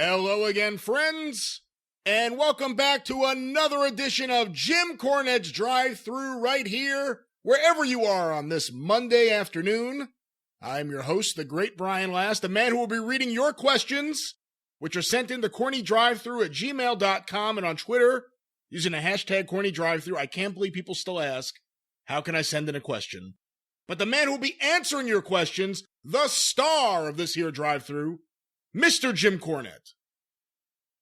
Hello again, friends, and welcome back to another edition of Jim Cornette's Drive-Thru right here, wherever you are on this Monday afternoon. I'm your host, the great Brian Last, the man who will be reading your questions, which are sent in to CornyDriveThru@gmail.com and on Twitter using the hashtag CornyDriveThru. I can't believe people still ask, how can I send in a question? But the man who will be answering your questions, the star of this here Drive-Thru, Mr. Jim Cornette.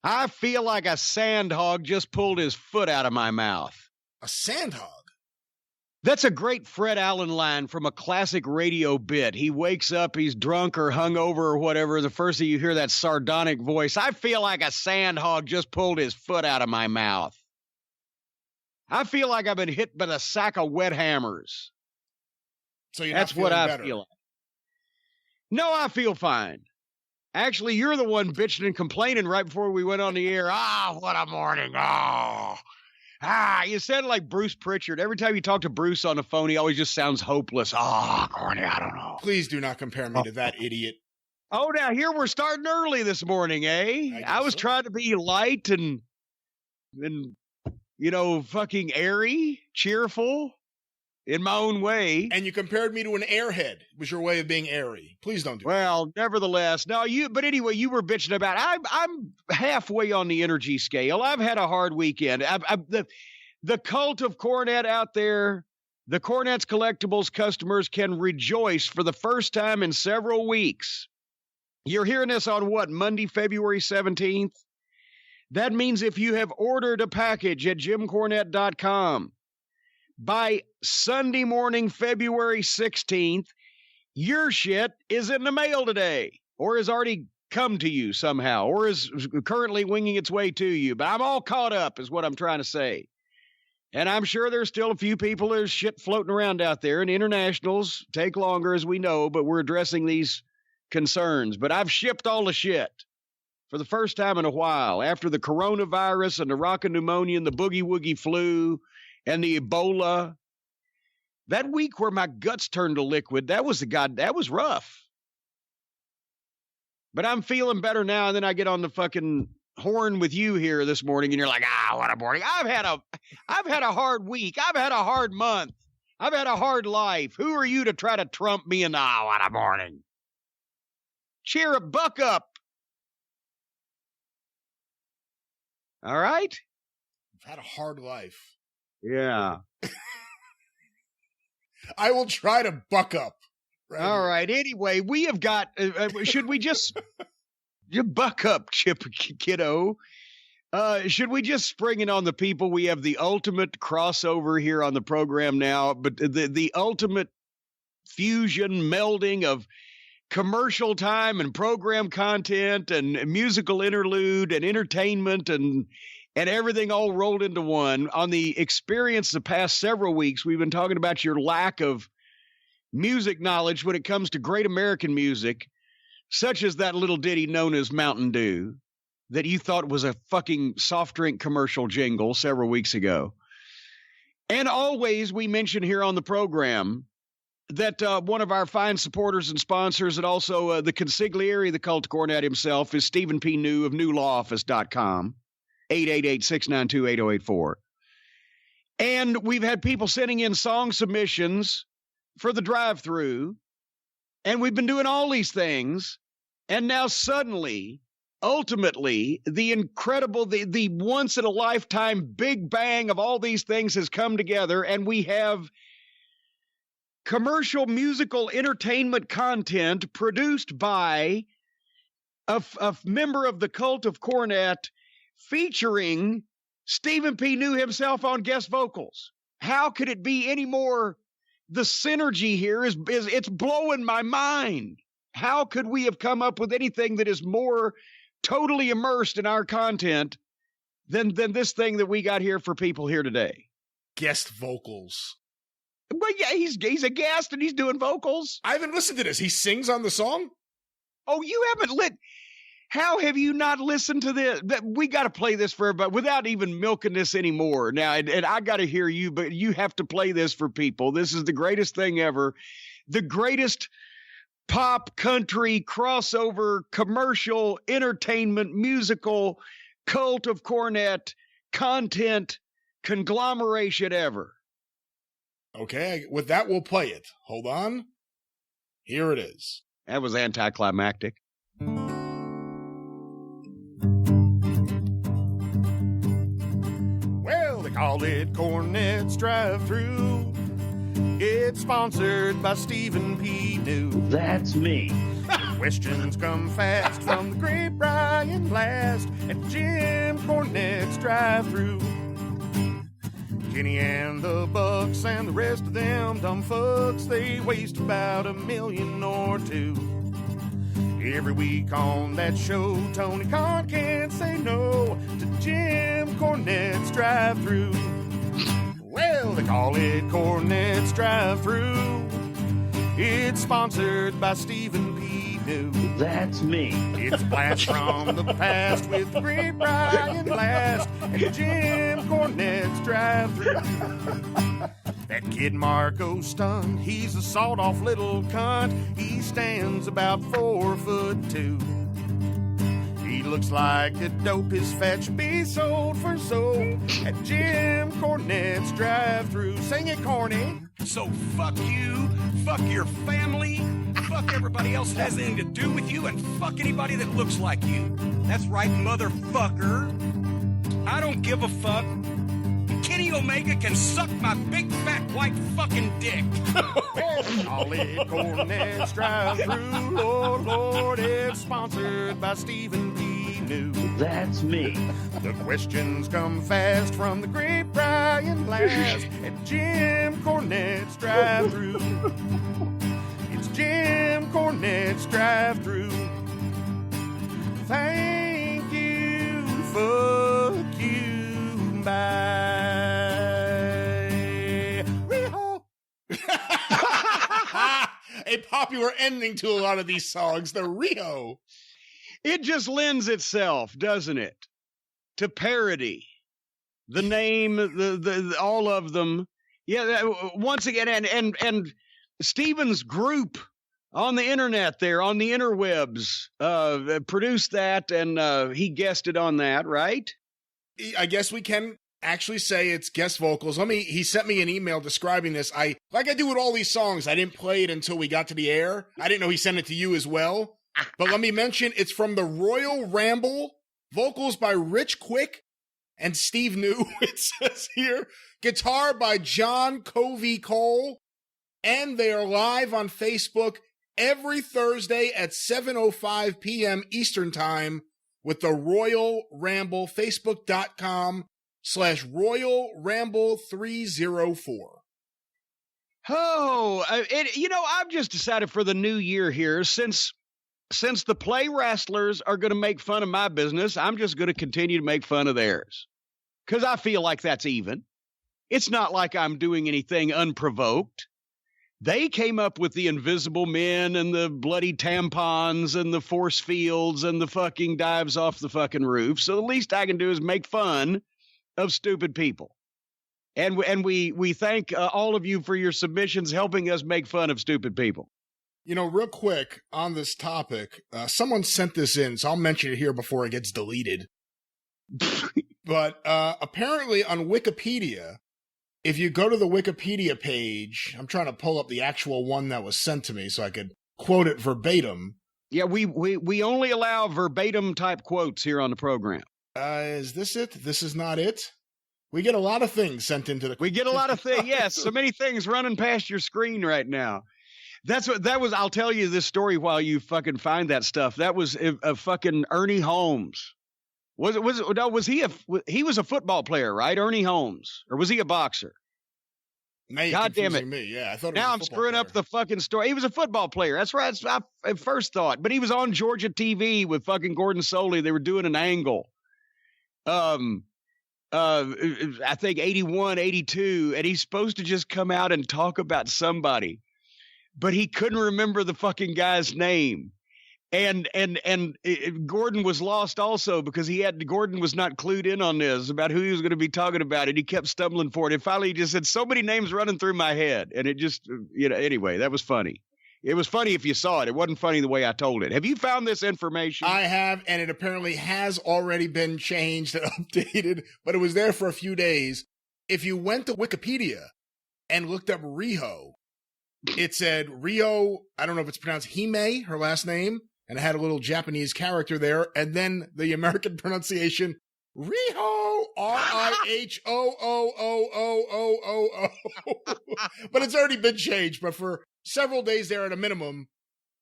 I feel like a sandhog just pulled his foot out of my mouth. A sandhog? That's a great Fred Allen line from a classic radio bit. He wakes up, he's drunk or hungover or whatever. The first thing you hear that sardonic voice, I feel like a sandhog just pulled his foot out of my mouth. I feel like I've been hit by a sack of wet hammers. So that's what I feel like. No, I feel fine. Actually, you're the one bitching and complaining right before we went on the air. What a morning. You sound like Bruce Pritchard. Every time you talk to Bruce on the phone, he always just sounds hopeless. Corny, I don't know. Please do not compare me to that idiot. Oh, now here we're starting early this morning, eh? I was trying to be light and fucking airy, cheerful. In my own way. And you compared me to an airhead. It was your way of being airy. Please don't do that. Well, nevertheless. No, but anyway, you were bitching about I'm halfway on the energy scale. I've had a hard weekend. The cult of Cornette out there, the Cornette's Collectibles customers can rejoice for the first time in several weeks. You're hearing this on what, Monday, February 17th? That means if you have ordered a package at jimcornette.com, by Sunday morning, February 16th, your shit is in the mail today, or has already come to you somehow, or is currently winging its way to you. But I'm all caught up, is what I'm trying to say. And I'm sure there's still a few people, there's shit floating around out there, and internationals take longer, as we know, but we're addressing these concerns. But I've shipped all the shit for the first time in a while, after the coronavirus and the rockin' pneumonia and the boogie-woogie flu, and the Ebola. That week where my guts turned to liquid, that was rough. But I'm feeling better now, and then I get on the fucking horn with you here this morning, and you're like, what a morning. I've had a hard week. I've had a hard month. I've had a hard life. Who are you to try to trump me in what a morning? Cheer up, buck up. All right? I've had a hard life. Yeah. I will try to buck up. Right. All right. Anyway, we have got, should we just buck up, kiddo? Should we just spring it on the people? We have the ultimate crossover here on the program now, but the ultimate fusion, melding of commercial time and program content and musical interlude and entertainment and everything all rolled into one. On the experience the past several weeks, we've been talking about your lack of music knowledge when it comes to great American music, such as that little ditty known as Mountain Dew that you thought was a fucking soft drink commercial jingle several weeks ago. And always we mention here on the program that one of our fine supporters and sponsors, and also the consigliere, the cult Cornette himself, is Stephen P. New of newlawoffice.com. 888-692-8084. And we've had people sending in song submissions for the drive-thru, and we've been doing all these things, and now suddenly, ultimately, the incredible, the once-in-a-lifetime big bang of all these things has come together, and we have commercial musical entertainment content produced by a member of the cult of Cornette, featuring Stephen P. New himself on guest vocals. How could it be any more? The synergy here is it's blowing my mind. How could we have come up with anything that is more totally immersed in our content than this thing that we got here for people here today? Guest vocals. Well, yeah, he's a guest and he's doing vocals. I haven't listened to this. He sings on the song? Oh, you haven't How have you not listened to this? We got to play this for everybody without even milking this anymore. Now, and I got to hear you, but you have to play this for people. This is the greatest thing ever. The greatest pop, country, crossover, commercial, entertainment, musical, cult of Cornette, content, conglomeration ever. Okay, with that, we'll play it. Hold on. Here it is. That was anticlimactic. Well, they call it Cornette's Drive-Thru. It's sponsored by Stephen P. New. That's me. Questions come fast from the great Brian Blast at Jim Cornette's Drive-Thru. Kenny and the Bucks and the rest of them dumb fucks, they waste about $1 million or $2 million. Every week on that show, Tony Khan can't say no to Jim Cornette's Drive-Thru. Well, they call it Cornette's Drive-Thru. It's sponsored by Stephen P. New. That's me. It's a blast from the past with the great Brian Blast and Jim Cornette's Drive-Thru. That kid Marco's stunned. He's a sawed-off little cunt. He stands about 4'2". He looks like the dopest fetch be sold for soap at Jim Cornette's Drive-Thru. Sing it, Corny. So fuck you, fuck your family, fuck everybody else that has anything to do with you, and fuck anybody that looks like you. That's right, motherfucker. I don't give a fuck. Kenny Omega can suck my big fat white fucking dick. Call it Cornette's Drive-Thru. Lord, Lord, it's sponsored by Stephen P. New. That's me. The questions come fast from the great Brian Blast at Jim Cornette's Drive-Thru. It's Jim Cornette's Drive-Thru. Thank you, fuck you, bye. A popular ending to a lot of these songs, the Rio. It just lends itself, doesn't it, to parody. The name, the all of them. Yeah, once again, and Steven's group on the internet there, on the interwebs, produced that, and he guested on that, right? I guess we can actually say it's guest vocals. He sent me an email describing this. Like I do with all these songs, I didn't play it until we got to the air. I didn't know he sent it to you as well. But let me mention, it's from the Royal Ramble, vocals by Rich Quick and Steve New, it says here. Guitar by John Covey Cole. And they are live on Facebook every Thursday at 7:05 p.m. Eastern Time with the Royal Ramble, facebook.com/Royal Ramble 304. Oh, I've just decided for the new year here, since the Play Wrestlers are going to make fun of my business, I'm just going to continue to make fun of theirs. Because I feel like that's even. It's not like I'm doing anything unprovoked. They came up with the Invisible Men and the bloody tampons and the force fields and the fucking dives off the fucking roof. So the least I can do is make fun of stupid people. And we thank all of you for your submissions helping us make fun of stupid people. Real quick on this topic, someone sent this in, so I'll mention it here before it gets deleted. But apparently on Wikipedia, if you go to the Wikipedia page, I'm trying to pull up the actual one that was sent to me so I could quote it verbatim. Yeah, we only allow verbatim type quotes here on the program. Is this it? This is not it? We get a lot of things sent into the... We get a lot of things, yes. So many things running past your screen right now. That was, I'll tell you this story while you fucking find that stuff. That was a fucking Ernie Holmes. He was a football player, right? Ernie Holmes. Or was he a boxer? God damn it. Me. Yeah, I thought now I'm screwing up the fucking story. He was a football player. That's right. I at first thought. But he was on Georgia TV with fucking Gordon Soley. They were doing an angle. I think 81, 82. And he's supposed to just come out and talk about somebody. But he couldn't remember the fucking guy's name. And Gordon was lost also because Gordon was not clued in on this about who he was going to be talking about. And he kept stumbling for it. And finally he just said, so many names running through my head. And it just, anyway, that was funny. It was funny if you saw it. It wasn't funny the way I told it. Have you found this information? I have, and it apparently has already been changed and updated, but it was there for a few days. If you went to Wikipedia and looked up Riho, it said Rio, I don't know if it's pronounced Hime, her last name, and it had a little Japanese character there, and then the American pronunciation, Riho, Rihoo. But it's already been changed, but for several days there at a minimum,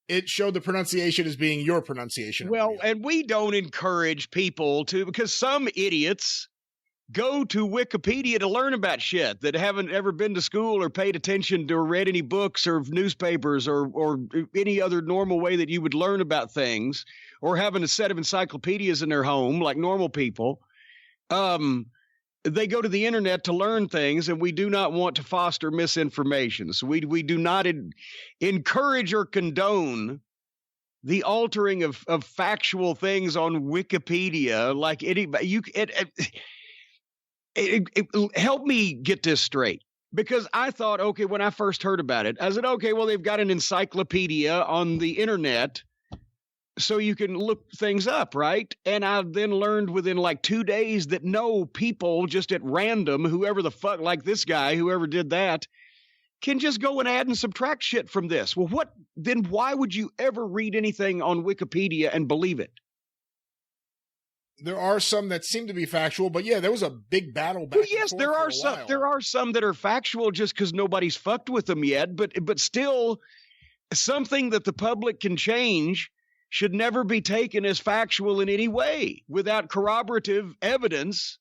it showed the pronunciation as being your pronunciation. Well, and we don't encourage people to, because some idiots go to Wikipedia to learn about shit that haven't ever been to school or paid attention to or read any books or newspapers or any other normal way that you would learn about things, or having a set of encyclopedias in their home like normal people. They go to the internet to learn things, and we do not want to foster misinformation. So we do not encourage or condone the altering of factual things on Wikipedia. Like anybody, help me get this straight, because I thought, okay, when I first heard about it, I said, okay, well, they've got an encyclopedia on the internet, so you can look things up, right? And I then learned within like 2 days that no, people just at random, whoever the fuck, like this guy, whoever did that, can just go and add and subtract shit from this. Well, then why would you ever read anything on Wikipedia and believe it? There are some that seem to be factual, but yeah, there was a big battle back. Well, yes, there are some. There are some that are factual just because nobody's fucked with them yet. But still, something that the public can change should never be taken as factual in any way without corroborative evidence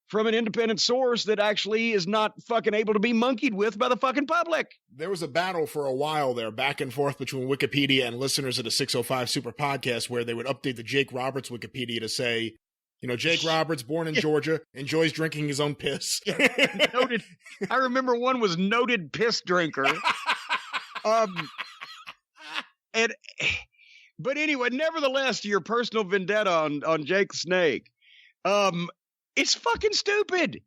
from an independent source that actually is not fucking able to be monkeyed with by the fucking public. There was a battle for a while there, back and forth between Wikipedia and listeners of the 605 Super Podcast, where they would update the Jake Roberts Wikipedia to say, you know, Jake Roberts, born in Georgia, enjoys drinking his own piss. Noted. I remember one was noted piss drinker. But anyway, nevertheless, your personal vendetta on Jake the Snake, it's fucking stupid.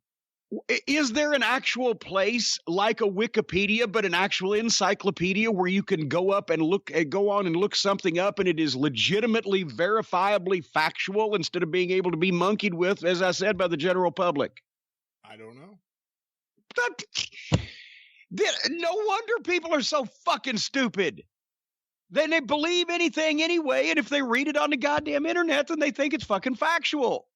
Is there an actual place like a Wikipedia, but an actual encyclopedia where you can go on and look something up and it is legitimately, verifiably factual instead of being able to be monkeyed with, as I said, by the general public? I don't know. No wonder people are so fucking stupid. Then they believe anything anyway, and if they read it on the goddamn internet, then they think it's fucking factual.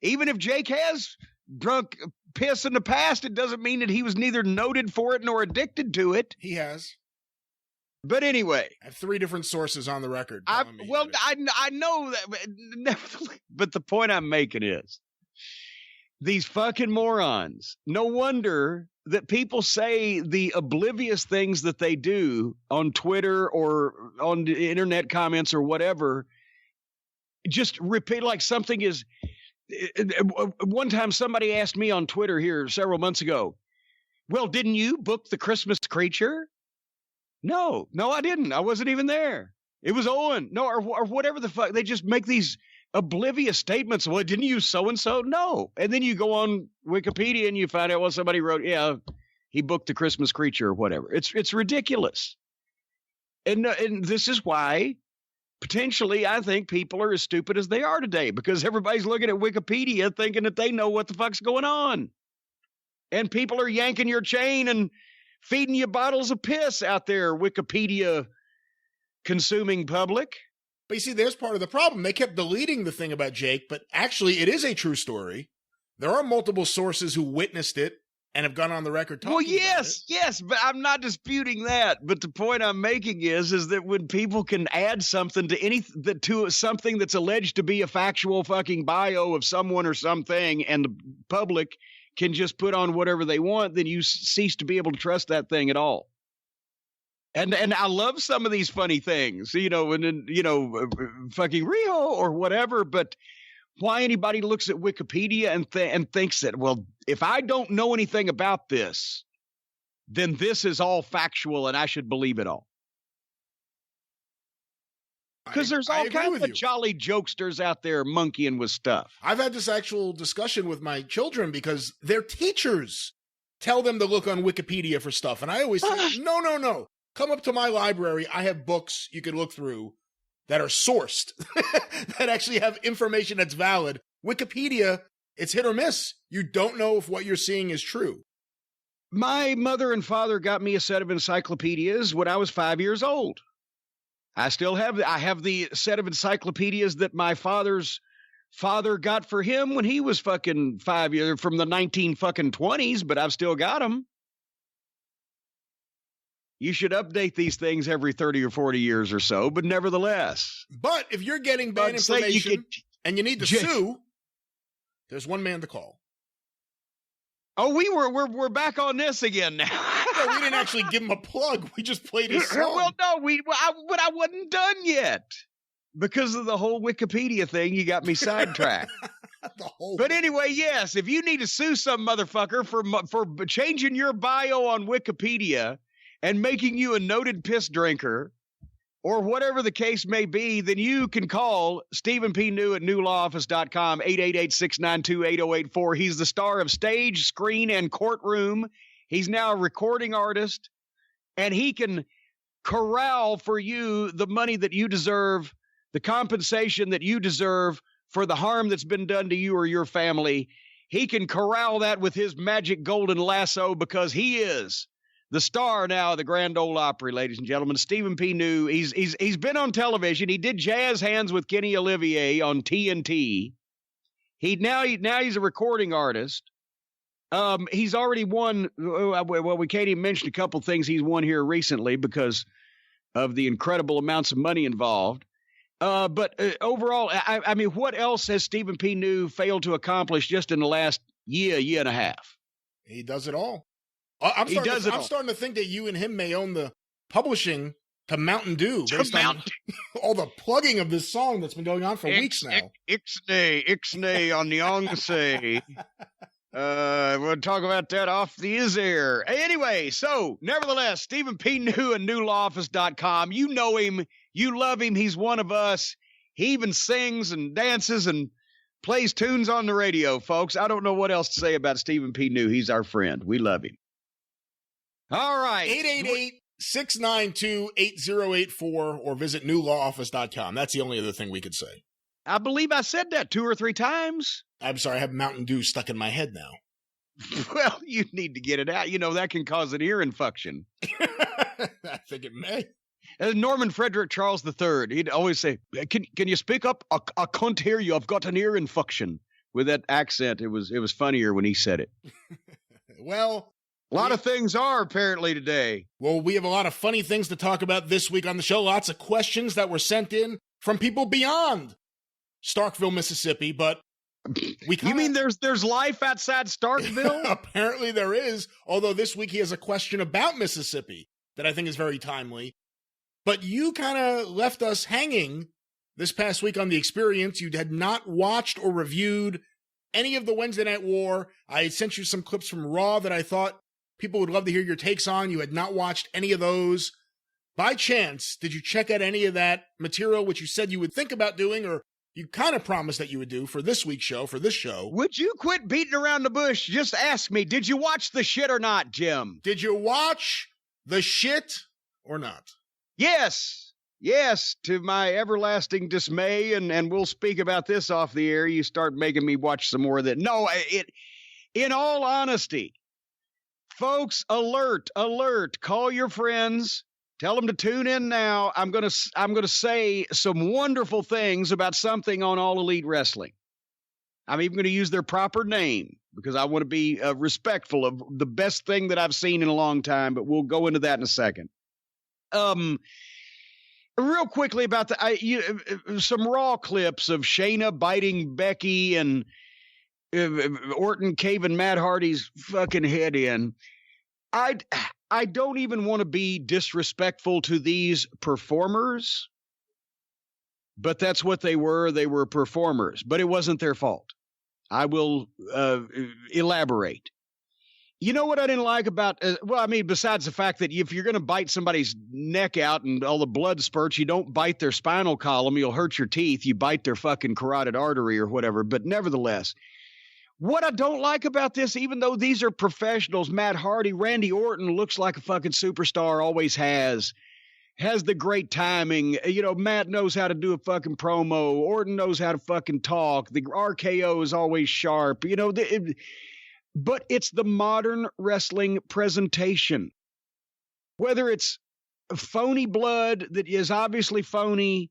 Even if Jake has drunk piss in the past, it doesn't mean that he was neither noted for it nor addicted to it. He has. But anyway. I have 3 different sources on the record. I know that, but the point I'm making is, these fucking morons, no wonder that people say the oblivious things that they do on Twitter or on the internet comments or whatever, just repeat like something is. One time somebody asked me on Twitter here several months ago, well, didn't you book the Christmas creature? No, I didn't. I wasn't even there. It was Owen. No, or whatever the fuck. They just make these oblivious statements. Well, didn't you so-and-so? No. And then you go on Wikipedia and you find out, well, somebody wrote, yeah, he booked the Christmas creature or whatever. It's ridiculous. And this is why potentially I think people are as stupid as they are today, because everybody's looking at Wikipedia thinking that they know what the fuck's going on. And people are yanking your chain and feeding you bottles of piss out there, Wikipedia consuming public. But you see, there's part of the problem. They kept deleting the thing about Jake, but actually it is a true story. There are multiple sources who witnessed it and have gone on the record talking about it. Yes, but I'm not disputing that. But the point I'm making is that when people can add something to something that's alleged to be a factual fucking bio of someone or something, and the public can just put on whatever they want, then you cease to be able to trust that thing at all. And I love some of these funny things, and then, fucking Rio or whatever, but why anybody looks at Wikipedia and thinks that, well, if I don't know anything about this, then this is all factual and I should believe it all. Because there's all kinds of jolly jokesters out there monkeying with stuff. I've had this actual discussion with my children because their teachers tell them to look on Wikipedia for stuff. And I always say, no. come up to my library. I have books you can look through that are sourced, that actually have information that's valid. Wikipedia, it's hit or miss. You don't know if what you're seeing is true. My mother and father got me a set of encyclopedias when I was 5 years old. I have the set of encyclopedias that my father's father got for him when he was fucking 5 years from the 1920s, but I've still got them. You should update these things every 30 or 40 years or so, but nevertheless. But if you're getting bad information and you need to sue, there's one man to call. Oh, we're back on this again now. No, we didn't actually give him a plug. We just played his song. Well, no, but I wasn't done yet. Because of the whole Wikipedia thing, you got me sidetracked. But anyway, yes, if you need to sue some motherfucker for changing your bio on Wikipedia and making you a noted piss drinker, or whatever the case may be, then you can call Stephen P. New at newlawoffice.com, 888-692-8084. He's the star of Stage, Screen, and Courtroom. He's now a recording artist, and he can corral for you the money that you deserve, the compensation that you deserve for the harm that's been done to you or your family. He can corral that with his magic golden lasso because he is the star now of the Grand Ole Opry, ladies and gentlemen. Stephen P. New. He's been on television. He did Jazz Hands with Kenny Olivier on TNT. Now he's a recording artist. He's already won. Well, we can't even mention a couple things he's won here recently because of the incredible amounts of money involved. But overall, I mean, what else has Stephen P. New failed to accomplish just in the last year and a half? He does it all. I'm starting to think that you and him may own the publishing to Mountain Dew based on all the plugging of this song that's been going on for weeks now. Ixnay on the ongse. We'll talk about that off the air. Anyway, so nevertheless, Stephen P. New and newlawoffice.com. You know him. You love him. He's one of us. He even sings and dances and plays tunes on the radio, folks. I don't know what else to say about Stephen P. New. He's our friend. We love him. All right. 888-692-8084 or visit newlawoffice.com. That's the only other thing we could say. I believe I said that 2 or 3 times. I'm sorry. I have Mountain Dew stuck in my head now. Well, you need to get it out. You know, that can cause an ear infection. I think it may. Norman Frederick Charles III, he'd always say, can you speak up? I can't hear you. I've got an ear infection. With that accent, it was funnier when he said it. Well, a lot of things are apparently today. Well, we have a lot of funny things to talk about this week on the show. Lots of questions that were sent in from people beyond Starkville, Mississippi, but you mean there's life outside Starkville? Apparently there is, although this week he has a question about Mississippi that I think is very timely. But you kind of left us hanging this past week on the experience. You had not watched or reviewed any of the Wednesday Night War. I had sent you some clips from Raw that I thought people would love to hear your takes on. You had not watched any of those. By chance, did you check out any of that material, which you said you would think about doing, or you kind of promised that you would do for this week's show, for this show? Would you quit beating around the bush? Just ask me, did you watch the shit or not, Jim? Did you watch the shit or not? Yes, to my everlasting dismay, and we'll speak about this off the air. You start making me watch some more of that. No, in all honesty, folks, alert, call your friends, tell them to tune in now. I'm going to say some wonderful things about something on All Elite Wrestling. I'm even going to use their proper name because I want to be respectful of the best thing that I've seen in a long time, but we'll go into that in a second. Real quickly about some Raw clips of Shayna biting Becky and Orton caving Matt Hardy's fucking head in. I don't even want to be disrespectful to these performers, but that's what they were. They were performers, but it wasn't their fault. I will elaborate. You know what I didn't like about, besides the fact that if you're going to bite somebody's neck out and all the blood spurts, you don't bite their spinal column, you'll hurt your teeth. You bite their fucking carotid artery or whatever. But nevertheless, What I don't like about this, even though these are professionals, Matt Hardy, Randy Orton looks like a fucking superstar, always has the great timing. You know, Matt knows how to do a fucking promo. Orton knows how to fucking talk. The RKO is always sharp. You know, but it's the modern wrestling presentation. Whether it's phony blood that is obviously phony,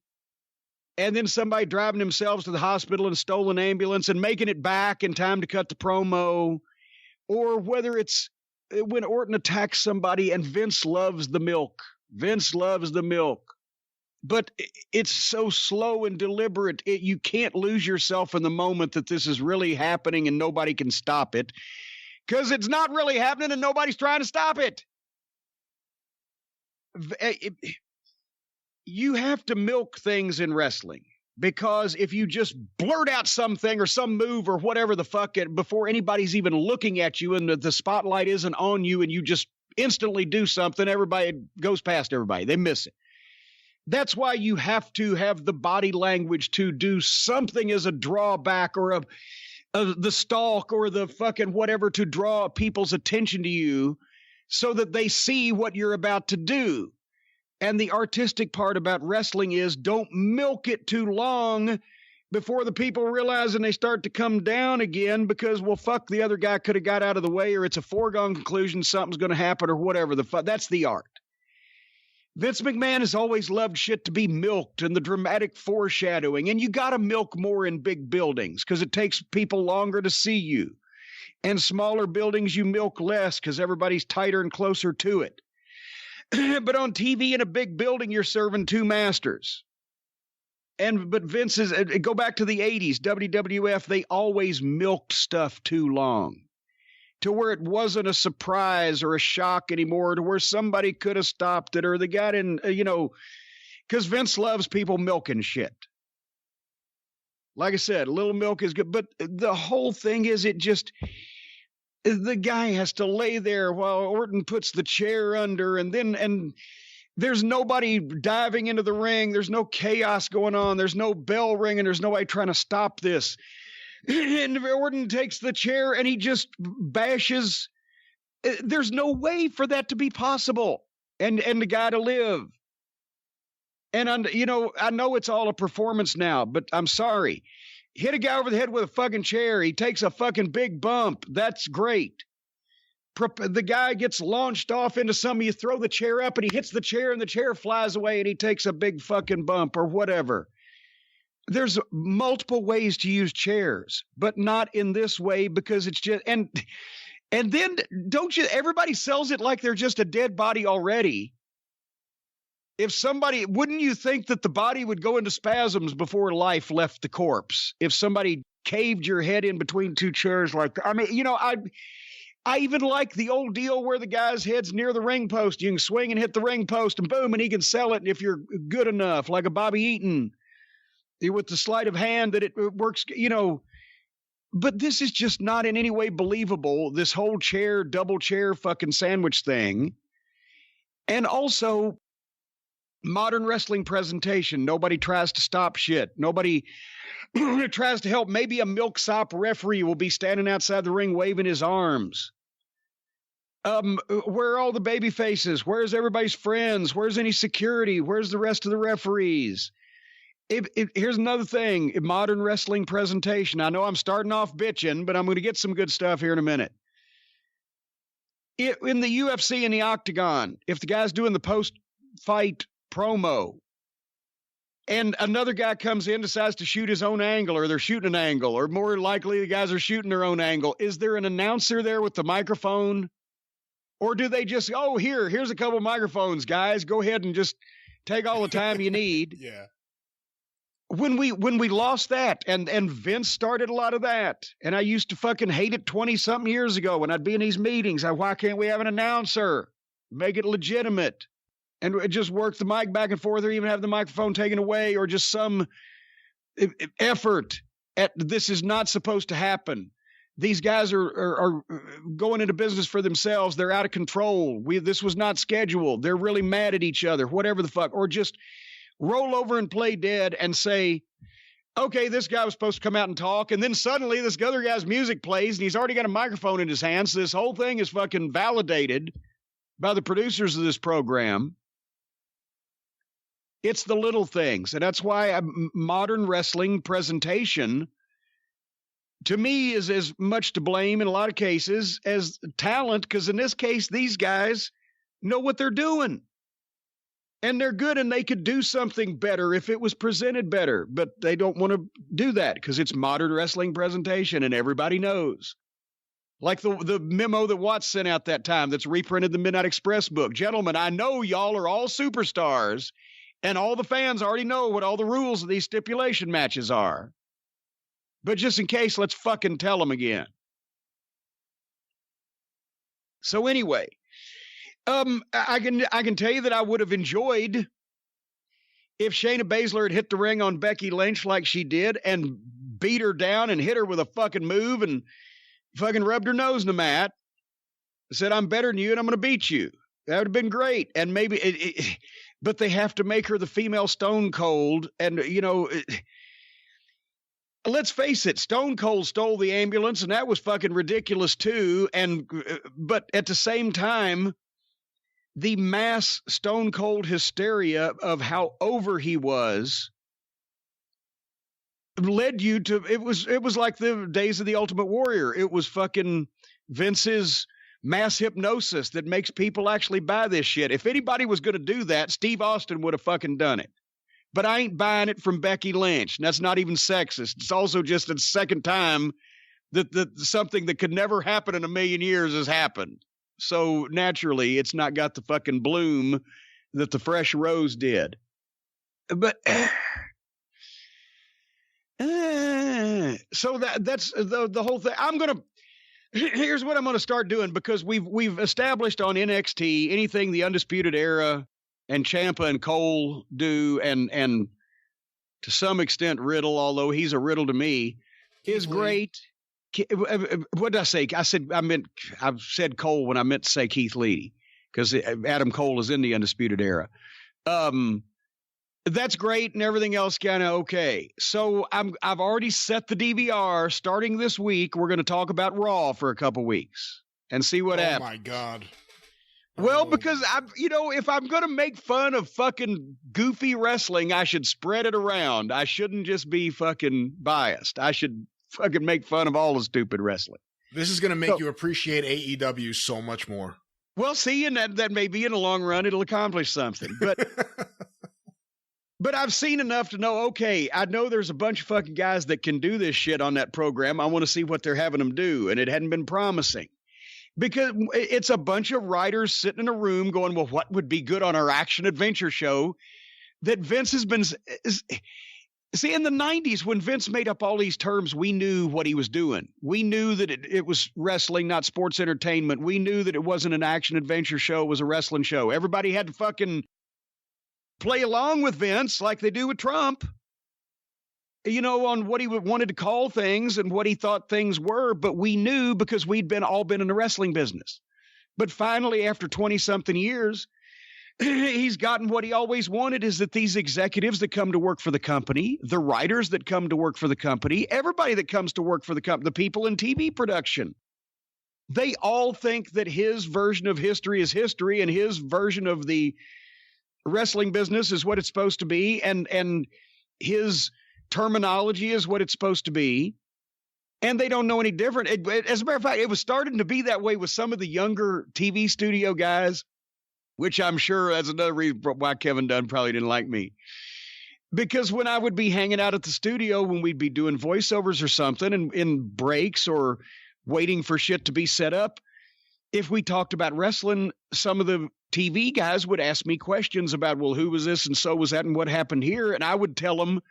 and then somebody driving themselves to the hospital in a stolen ambulance and making it back in time to cut the promo, or whether it's when Orton attacks somebody and Vince loves the milk. Vince loves the milk. But it's so slow and deliberate. You can't lose yourself in the moment that this is really happening and nobody can stop it, because it's not really happening and nobody's trying to stop it. You have to milk things in wrestling, because if you just blurt out something or some move or whatever the fuck before anybody's even looking at you and the spotlight isn't on you and you just instantly do something, everybody goes past everybody. They miss it. That's why you have to have the body language to do something as a drawback or the stalk or the fucking whatever to draw people's attention to you so that they see what you're about to do. And the artistic part about wrestling is don't milk it too long before the people realize and they start to come down again because, well, fuck, the other guy could have got out of the way, or it's a foregone conclusion something's going to happen or whatever. That's the art. Vince McMahon has always loved shit to be milked and the dramatic foreshadowing. And you got to milk more in big buildings because it takes people longer to see you. And smaller buildings, you milk less because everybody's tighter and closer to it. But on TV in a big building, you're serving two masters. But Vince go back to the 80s, WWF, they always milked stuff too long to where it wasn't a surprise or a shock anymore, to where somebody could have stopped it or they got in, because Vince loves people milking shit. Like I said, a little milk is good, but the whole thing is the guy has to lay there while Orton puts the chair under, and there's nobody diving into the ring. There's no chaos going on. There's no bell ringing. There's nobody trying to stop this. And Orton takes the chair and he just bashes. There's no way for that to be possible and the guy to live. And, I know it's all a performance now, but I'm sorry. Hit a guy over the head with a fucking chair. He takes a fucking big bump. That's great. The guy gets launched off into something. You throw the chair up and he hits the chair and the chair flies away and he takes a big fucking bump or whatever. There's multiple ways to use chairs, but not in this way because it's just, and then everybody sells it like they're just a dead body already. Wouldn't you think that the body would go into spasms before life left the corpse? If somebody caved your head in between two chairs like that. I mean, I even like the old deal where the guy's head's near the ring post. You can swing and hit the ring post and boom, and he can sell it if you're good enough, like a Bobby Eaton with the sleight of hand that it works, But this is just not in any way believable, this whole double chair fucking sandwich thing. And also, modern wrestling presentation. Nobody tries to stop shit. Nobody tries to help. Maybe a milksop referee will be standing outside the ring waving his arms. Where are all the baby faces? Where's everybody's friends? Where's any security? Where's the rest of the referees? Here's another thing. Modern wrestling presentation. I know I'm starting off bitching, but I'm going to get some good stuff here in a minute. In the UFC in the octagon, if the guy's doing the post-fight promo and another guy comes in, decides to shoot his own angle, or they're shooting an angle, or more likely the guys are shooting their own angle, is there an announcer there with the microphone? Or do they just, here's a couple microphones, guys, go ahead and just take all the time you need? Yeah. When we lost that, and Vince started a lot of that, and I used to fucking hate it 20-something years ago when I'd be in these meetings. Why can't we have an announcer? Make it legitimate. And just work the mic back and forth, or even have the microphone taken away, or just some effort at this is not supposed to happen. These guys are going into business for themselves. They're out of control. This was not scheduled. They're really mad at each other, whatever the fuck. Or just roll over and play dead and say, okay, this guy was supposed to come out and talk, and then suddenly this other guy's music plays, and he's already got a microphone in his hand, so this whole thing is fucking validated by the producers of this program. It's the little things, and that's why modern wrestling presentation, to me, is as much to blame in a lot of cases as talent, because in this case, these guys know what they're doing. And they're good, and they could do something better if it was presented better. But they don't want to do that because it's modern wrestling presentation, and everybody knows. Like the memo that Watts sent out that time that's reprinted the Midnight Express book. Gentlemen, I know y'all are all superstars, and all the fans already know what all the rules of these stipulation matches are. But just in case, let's fucking tell them again. So anyway, I can tell you that I would have enjoyed if Shayna Baszler had hit the ring on Becky Lynch like she did and beat her down and hit her with a fucking move and fucking rubbed her nose in the mat, said, I'm better than you and I'm going to beat you. That would have been great. And maybe, but they have to make her the female Stone Cold. And, you know, let's face it, Stone Cold stole the ambulance and that was fucking ridiculous too. But at the same time, the mass Stone Cold hysteria of how over he was led you to, it was like the days of the Ultimate Warrior. It was fucking Vince's mass hypnosis that makes people actually buy this shit. If anybody was going to do that, Steve Austin would have fucking done it. But I ain't buying it from Becky Lynch. And that's not even sexist. It's also just the second time that something that could never happen in a million years has happened. So naturally, it's not got the fucking bloom that the fresh rose did. But so that's the whole thing. Here's what I'm gonna start doing, because we've established on NXT anything the Undisputed Era and Ciampa and Cole do, and to some extent Riddle, although he's a Riddle to me, is great. What did I say? I said Cole when I meant to say Keith Lee, because Adam Cole is in the Undisputed Era. That's great, and everything else kind of okay. So I've already set the DVR. Starting this week, we're going to talk about Raw for a couple weeks and see what happens. Oh my God. Well, because if I'm going to make fun of fucking goofy wrestling, I should spread it around. I shouldn't just be fucking biased. I should fucking make fun of all the stupid wrestling. This is going to make you appreciate AEW so much more. Well, see, and that may be in the long run, it'll accomplish something. But but I've seen enough to know, okay, I know there's a bunch of fucking guys that can do this shit on that program. I want to see what they're having them do. And it hadn't been promising. Because it's a bunch of writers sitting in a room going, well, what would be good on our action adventure show that Vince has been... See, in the 90s, when Vince made up all these terms, we knew what he was doing. We knew that it was wrestling, not sports entertainment. We knew that it wasn't an action adventure show, it was a wrestling show. Everybody had to fucking play along with Vince like they do with Trump, on what he wanted to call things and what he thought things were. But we knew because we'd all been in the wrestling business. But finally, after 20-something years, he's gotten what he always wanted, is that these executives that come to work for the company, the writers that come to work for the company, everybody that comes to work for the company, the people in TV production, they all think that his version of history is history and his version of the wrestling business is what it's supposed to be. And his terminology is what it's supposed to be. And they don't know any different. As a matter of fact, it was starting to be that way with some of the younger TV studio guys, which I'm sure that's another reason why Kevin Dunn probably didn't like me. Because when I would be hanging out at the studio, when we'd be doing voiceovers or something and in breaks or waiting for shit to be set up, if we talked about wrestling, some of the TV guys would ask me questions about, well, who was this and so was that and what happened here? And I would tell them,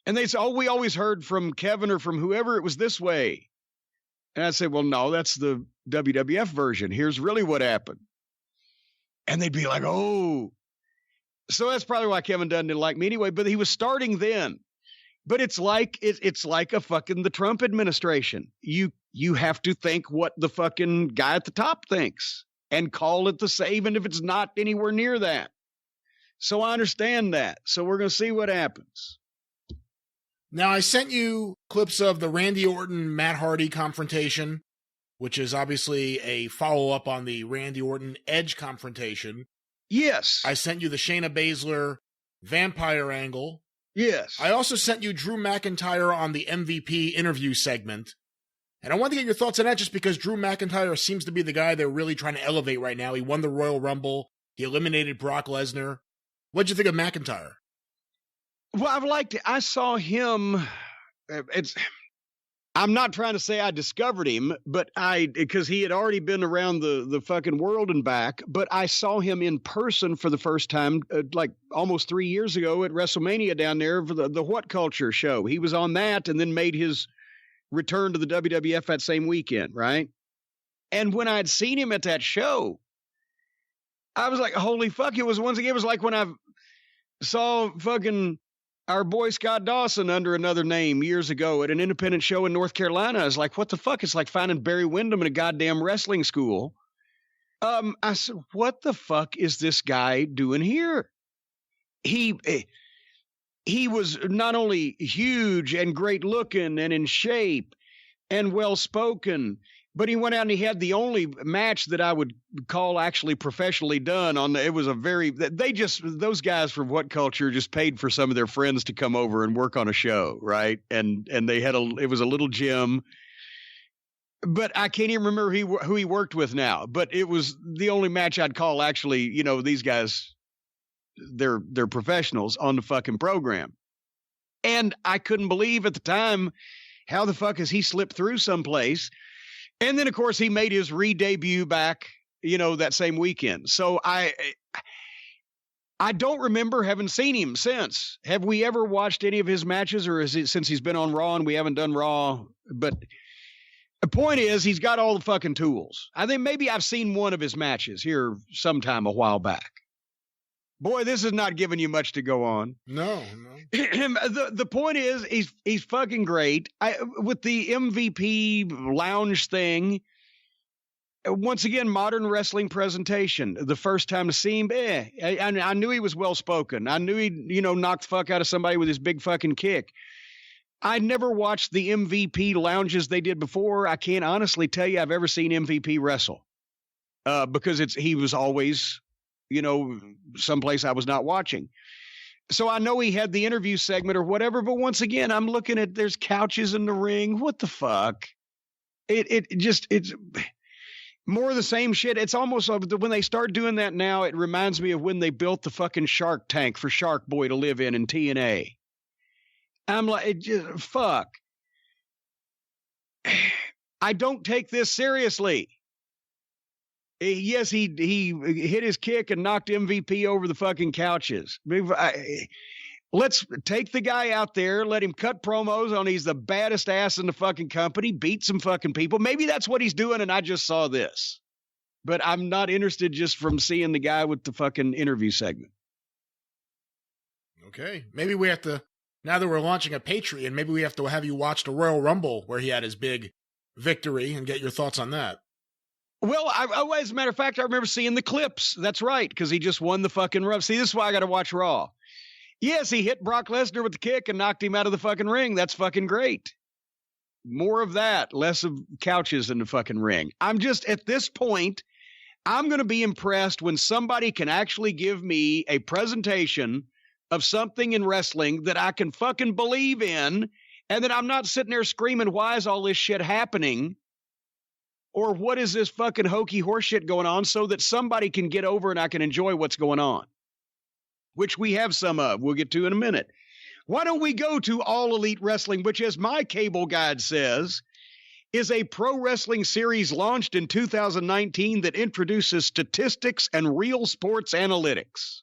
and they'd say, oh, we always heard from Kevin or from whoever it was this way. And I'd say, well, no, that's the WWF version. Here's really what happened. And they'd be like, oh. So that's probably why Kevin Dunn didn't like me anyway, but he was starting then. But it's like a fucking the Trump administration. You have to think what the fucking guy at the top thinks and call it the same, even if it's not anywhere near that. So I understand that. So we're going to see what happens. Now, I sent you clips of the Randy Orton, Matt Hardy confrontation, which is obviously a follow-up on the Randy Orton Edge confrontation. Yes. I sent you the Shayna Baszler vampire angle. Yes. I also sent you Drew McIntyre on the MVP interview segment. And I want to get your thoughts on that just because Drew McIntyre seems to be the guy they're really trying to elevate right now. He won the Royal Rumble. He eliminated Brock Lesnar. What'd you think of McIntyre? Well, I've liked it. I saw him. I'm not trying to say I discovered him, but because he had already been around the fucking world and back, but I saw him in person for the first time, like almost 3 years ago at WrestleMania down there for the What Culture show. He was on that and then made his return to the WWF that same weekend, right? And when I'd seen him at that show, I was like, holy fuck. It was like when I saw fucking our boy Scott Dawson under another name years ago at an independent show in North Carolina. I was like, what the fuck? It's like finding Barry Windham in a goddamn wrestling school. I said, what the fuck is this guy doing here? He was not only huge and great looking and in shape and well spoken, but he went out and he had the only match that I would call actually professionally done it was those guys from What Culture just paid for some of their friends to come over and work on a show. Right. And it was a little gym, but I can't even remember who he worked with now, but it was the only match I'd call actually, these guys, they're professionals on the fucking program. And I couldn't believe at the time, how the fuck has he slipped through someplace? And then, of course, he made his re-debut back, that same weekend. So I don't remember having seen him since. Have we ever watched any of his matches, or is it since he's been on Raw and we haven't done Raw? But the point is, he's got all the fucking tools. I think maybe I've seen one of his matches here sometime a while back. Boy, this is not giving you much to go on. No. The point is, he's fucking great. With the MVP lounge thing, once again, modern wrestling presentation. The first time to see him, I knew he was well spoken. I knew he, knocked the fuck out of somebody with his big fucking kick. I never watched the MVP lounges they did before. I can't honestly tell you I've ever seen MVP wrestle, because he was always, someplace I was not watching. So I know he had the interview segment or whatever, but once again, I'm looking at, there's couches in the ring. What the fuck? It's more of the same shit. It's almost like when they start doing that now, it reminds me of when they built the fucking Shark Tank for Shark Boy to live in TNA. I'm like, fuck. I don't take this seriously. Yes, he hit his kick and knocked MVP over the fucking couches. Let's take the guy out there, let him cut promos on he's the baddest ass in the fucking company, beat some fucking people. Maybe that's what he's doing, and I just saw this. But I'm not interested just from seeing the guy with the fucking interview segment. Okay. Maybe we have to, now that we're launching a Patreon, maybe we have to have you watch the Royal Rumble where he had his big victory and get your thoughts on that. Well, as a matter of fact, I remember seeing the clips. That's right, because he just won the fucking rub. See, this is why I got to watch Raw. Yes, he hit Brock Lesnar with the kick and knocked him out of the fucking ring. That's fucking great. More of that, less of couches in the fucking ring. I'm just, at this point, I'm going to be impressed when somebody can actually give me a presentation of something in wrestling that I can fucking believe in, and that I'm not sitting there screaming, why is all this shit happening? Or what is this fucking hokey horseshit going on, so that somebody can get over and I can enjoy what's going on, which we have some of. We'll get to in a minute. Why don't we go to All Elite Wrestling, which, as my cable guide says, is a pro wrestling series launched in 2019 that introduces statistics and real sports analytics.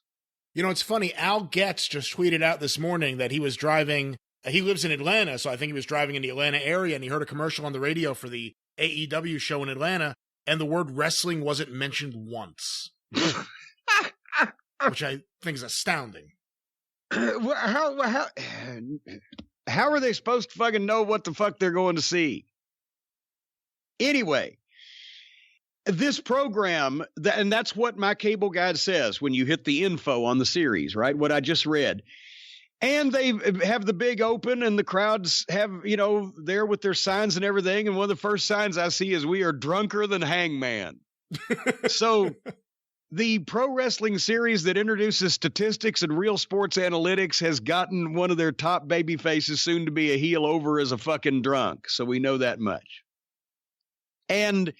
It's funny. Al Getz just tweeted out this morning that he was driving. He lives in Atlanta, so I think he was driving in the Atlanta area, and he heard a commercial on the radio for the AEW show in Atlanta, and the word wrestling wasn't mentioned once, which I think is astounding. How are they supposed to fucking know what the fuck they're going to see? Anyway, this program, and that's what my cable guide says when you hit the info on the series, right? What I just read. And they have the big open, and the crowds have, there with their signs and everything. And one of the first signs I see is "We are drunker than Hangman." So the pro wrestling series that introduces statistics and real sports analytics has gotten one of their top baby faces, soon to be a heel, over as a fucking drunk. So we know that much. And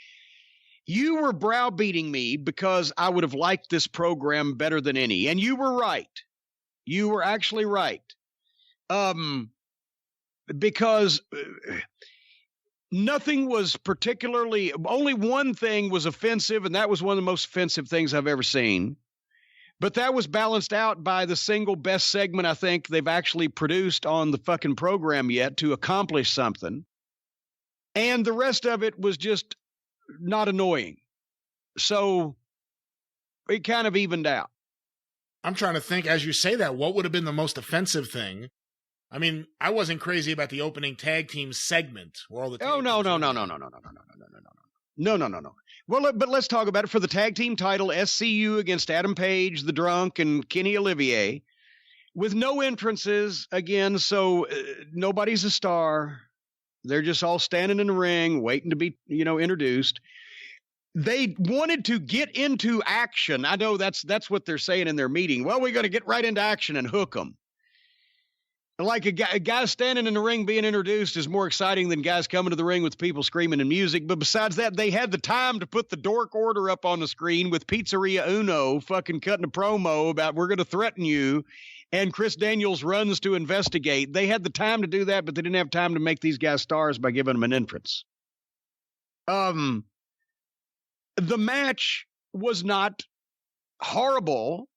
you were browbeating me because I would have liked this program better than any. And you were right. You were actually right. Because nothing was particularly, only one thing was offensive, and that was one of the most offensive things I've ever seen. But that was balanced out by the single best segment I think they've actually produced on the fucking program yet to accomplish something. And the rest of it was just not annoying. So it kind of evened out. I'm trying to think, as you say that, what would have been the most offensive thing? I mean, I wasn't crazy about the opening tag team segment where all the no. Well, but let's talk about it. For the tag team title, SCU against Adam Page, the Drunk, and Kenny Olivier, with no entrances again. So nobody's a star. They're just all standing in the ring, waiting to be, introduced. They wanted to get into action. I know that's what they're saying in their meeting. Well, we're going to get right into action and hook them. Like a guy standing in the ring being introduced is more exciting than guys coming to the ring with people screaming and music. But besides that, they had the time to put the Dork Order up on the screen with Pizzeria Uno fucking cutting a promo about "we're going to threaten you," and Chris Daniels runs to investigate. They had the time to do that, but they didn't have time to make these guys stars by giving them an entrance. The match was not horrible.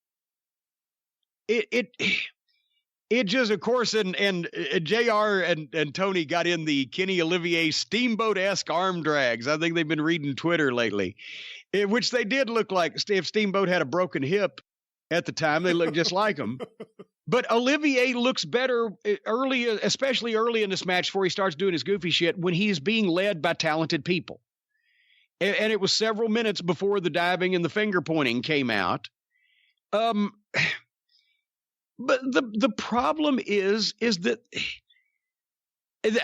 It just, of course, and JR and Tony got in the Kenny Olivier Steamboat-esque arm drags. I think they've been reading Twitter lately, which they did look like. If Steamboat had a broken hip at the time, they looked just like him. But Olivier looks better early, especially early in this match before he starts doing his goofy shit, when he's being led by talented people. And it was several minutes before the diving and the finger pointing came out. But the problem is that,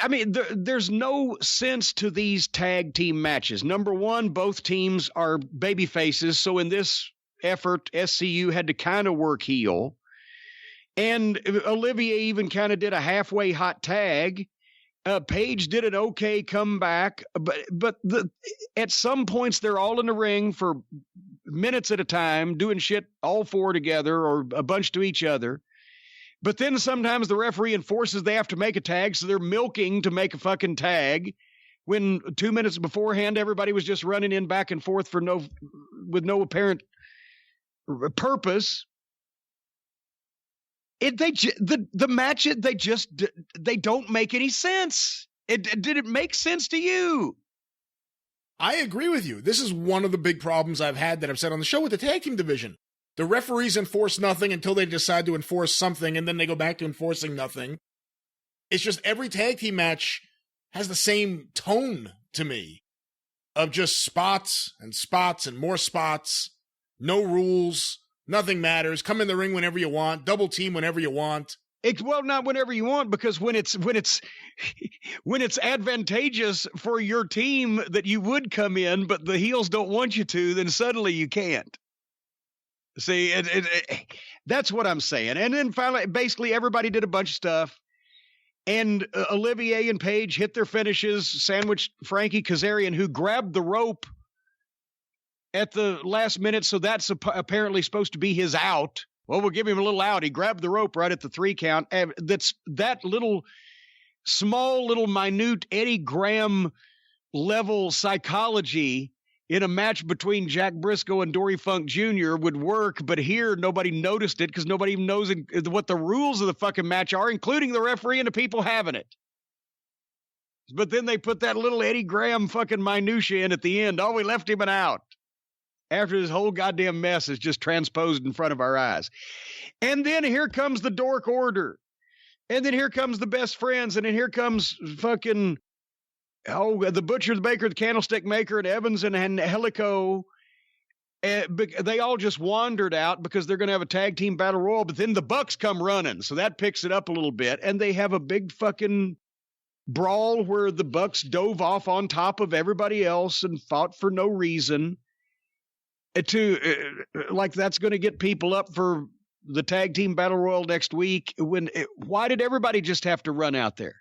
I mean, there's no sense to these tag team matches. Number one, both teams are baby faces. So in this effort, SCU had to kind of work heel. And Olivier even kind of did a halfway hot tag. Paige did an okay comeback. But at some points, they're all in the ring for minutes at a time, doing shit all four together or a bunch to each other. But then sometimes the referee enforces they have to make a tag, so they're milking to make a fucking tag when 2 minutes beforehand everybody was just running in back and forth with no apparent purpose. The match, they don't make any sense. Did it make sense to you? I agree with you. This is one of the big problems I've had that I've said on the show with the tag team division. The referees enforce nothing until they decide to enforce something, and then they go back to enforcing nothing. It's just every tag team match has the same tone to me of just spots and more spots, no rules, nothing matters. Come in the ring whenever you want, double team whenever you want. Well, not whenever you want, because when it's advantageous for your team that you would come in, but the heels don't want you to, then suddenly you can't. See, that's what I'm saying. And then finally, basically, everybody did a bunch of stuff. And Olivier and Paige hit their finishes, sandwiched Frankie Kazarian, who grabbed the rope at the last minute. So that's apparently supposed to be his out. Well, we'll give him a little out. He grabbed the rope right at the 3 count. That's that little small, little minute Eddie Graham level psychology in a match between Jack Briscoe and Dory Funk Jr. would work, but here nobody noticed it because nobody even knows what the rules of the fucking match are, including the referee and the people having it. But then they put that little Eddie Graham fucking minutia in at the end. Oh, we left him an out. After this whole goddamn mess is just transposed in front of our eyes. And then here comes the Dork Order. And then here comes the Best Friends. And then here comes fucking... the Butcher, the Baker, the Candlestick Maker, and Evans and Helico. They all just wandered out because they're going to have a tag team battle royal, but then the Bucks come running. So that picks it up a little bit. And they have a big fucking brawl where the Bucks dove off on top of everybody else and fought for no reason. Like that's going to get people up for the tag team battle royal next week. Why did everybody just have to run out there?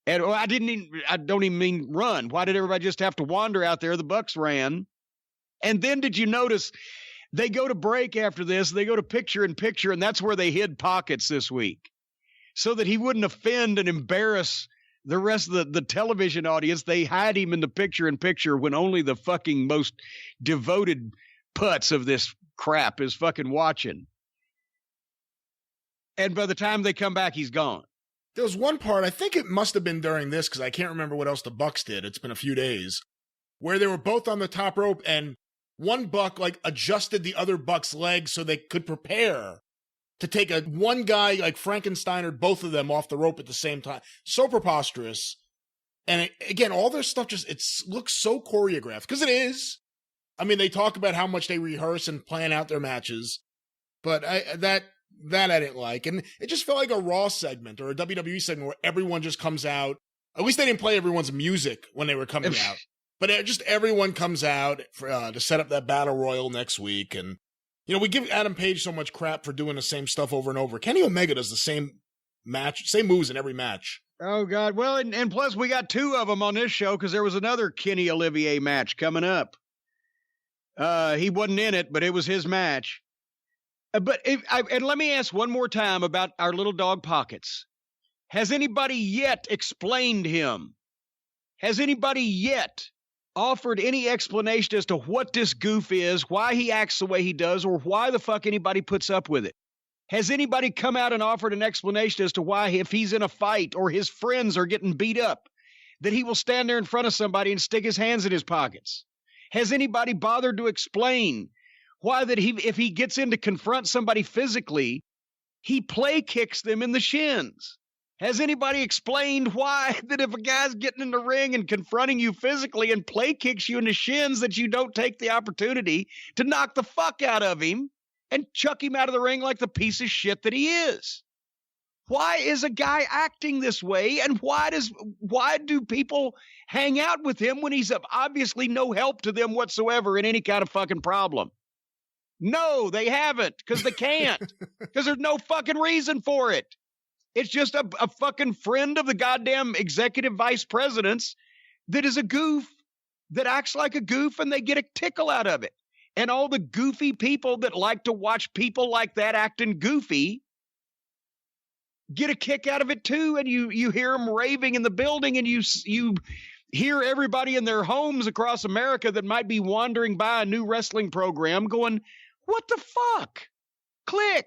And I don't even mean run. Why did everybody just have to wander out there? The Bucks ran. And then did you notice they go to break after this? They go to picture in picture, and that's where they hid Pockets this week so that he wouldn't offend and embarrass the rest of the television audience. They hide him in the picture in picture when only the fucking most devoted putz of this crap is fucking watching. And by the time they come back, he's gone. There was one part, I think it must have been during this, because I can't remember what else the Bucks did. It's been a few days, where they were both on the top rope, and one Buck like adjusted the other Buck's legs so they could prepare to take one guy like Frankensteinered both of them off the rope at the same time. So preposterous. And again, all their stuff it looks so choreographed, because it is. I mean, they talk about how much they rehearse and plan out their matches, but that I didn't like. And it just felt like a Raw segment or a WWE segment where everyone just comes out. At least they didn't play everyone's music when they were coming out. But just everyone comes out to set up that battle royal next week. And, we give Adam Page so much crap for doing the same stuff over and over. Kenny Omega does the same moves in every match. Oh, God. Well, and plus we got two of them on this show because there was another Kenny Olivier match coming up. He wasn't in it, but it was his match. And let me ask one more time about our little dog Pockets. Has anybody yet explained him? Has anybody yet offered any explanation as to what this goof is, why he acts the way he does, or why the fuck anybody puts up with it? Has anybody come out and offered an explanation as to why, if he's in a fight or his friends are getting beat up, that he will stand there in front of somebody and stick his hands in his pockets? Has anybody bothered to explain why that if he gets in to confront somebody physically, he play kicks them in the shins? Has anybody explained why that if a guy's getting in the ring and confronting you physically and play kicks you in the shins, that you don't take the opportunity to knock the fuck out of him and chuck him out of the ring like the piece of shit that he is? Why is a guy acting this way? And why do people hang out with him when he's obviously no help to them whatsoever in any kind of fucking problem? No, they haven't, because they can't, because there's no fucking reason for it. It's just a fucking friend of the goddamn executive vice presidents that is a goof, that acts like a goof, and they get a tickle out of it. And all the goofy people that like to watch people like that acting goofy get a kick out of it too. And you hear them raving in the building, and you hear everybody in their homes across America that might be wandering by a new wrestling program going, what the fuck? Click.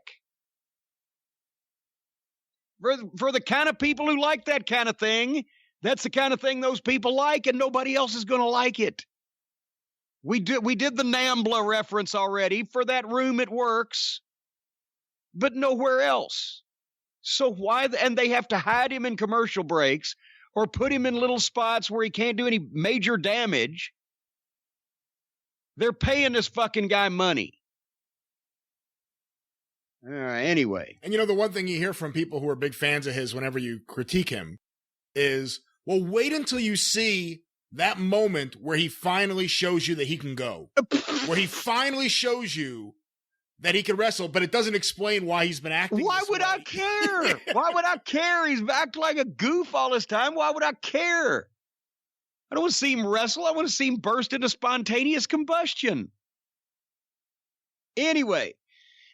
For the kind of people who like that kind of thing, that's the kind of thing those people like, and nobody else is going to like it. We did the NAMBLA reference already. For that room, it works, but nowhere else. So why? And they have to hide him in commercial breaks or put him in little spots where he can't do any major damage. They're paying this fucking guy money. Anyway. And the one thing you hear from people who are big fans of his whenever you critique him is, well, wait until you see that moment where he finally shows you that he can go. Where he finally shows you that he can wrestle, but it doesn't explain why he's been acting Why this would way. I care? Why would I care? He's acting like a goof all this time. Why would I care? I don't want to see him wrestle. I want to see him burst into spontaneous combustion. Anyway.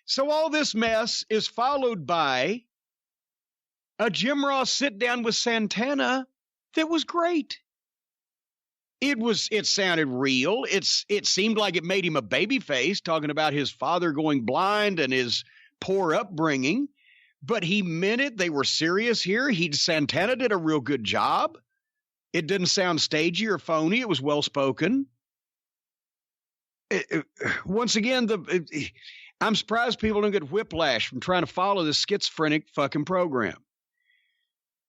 So all this mess is followed by a Jim Ross sit down with Santana that was great. It sounded real. It seemed like it made him a babyface, talking about his father going blind and his poor upbringing, but he meant it. They were serious here. Santana did a real good job. It didn't sound stagey or phony. It was well spoken. Once again, I'm surprised people don't get whiplash from trying to follow this schizophrenic fucking program.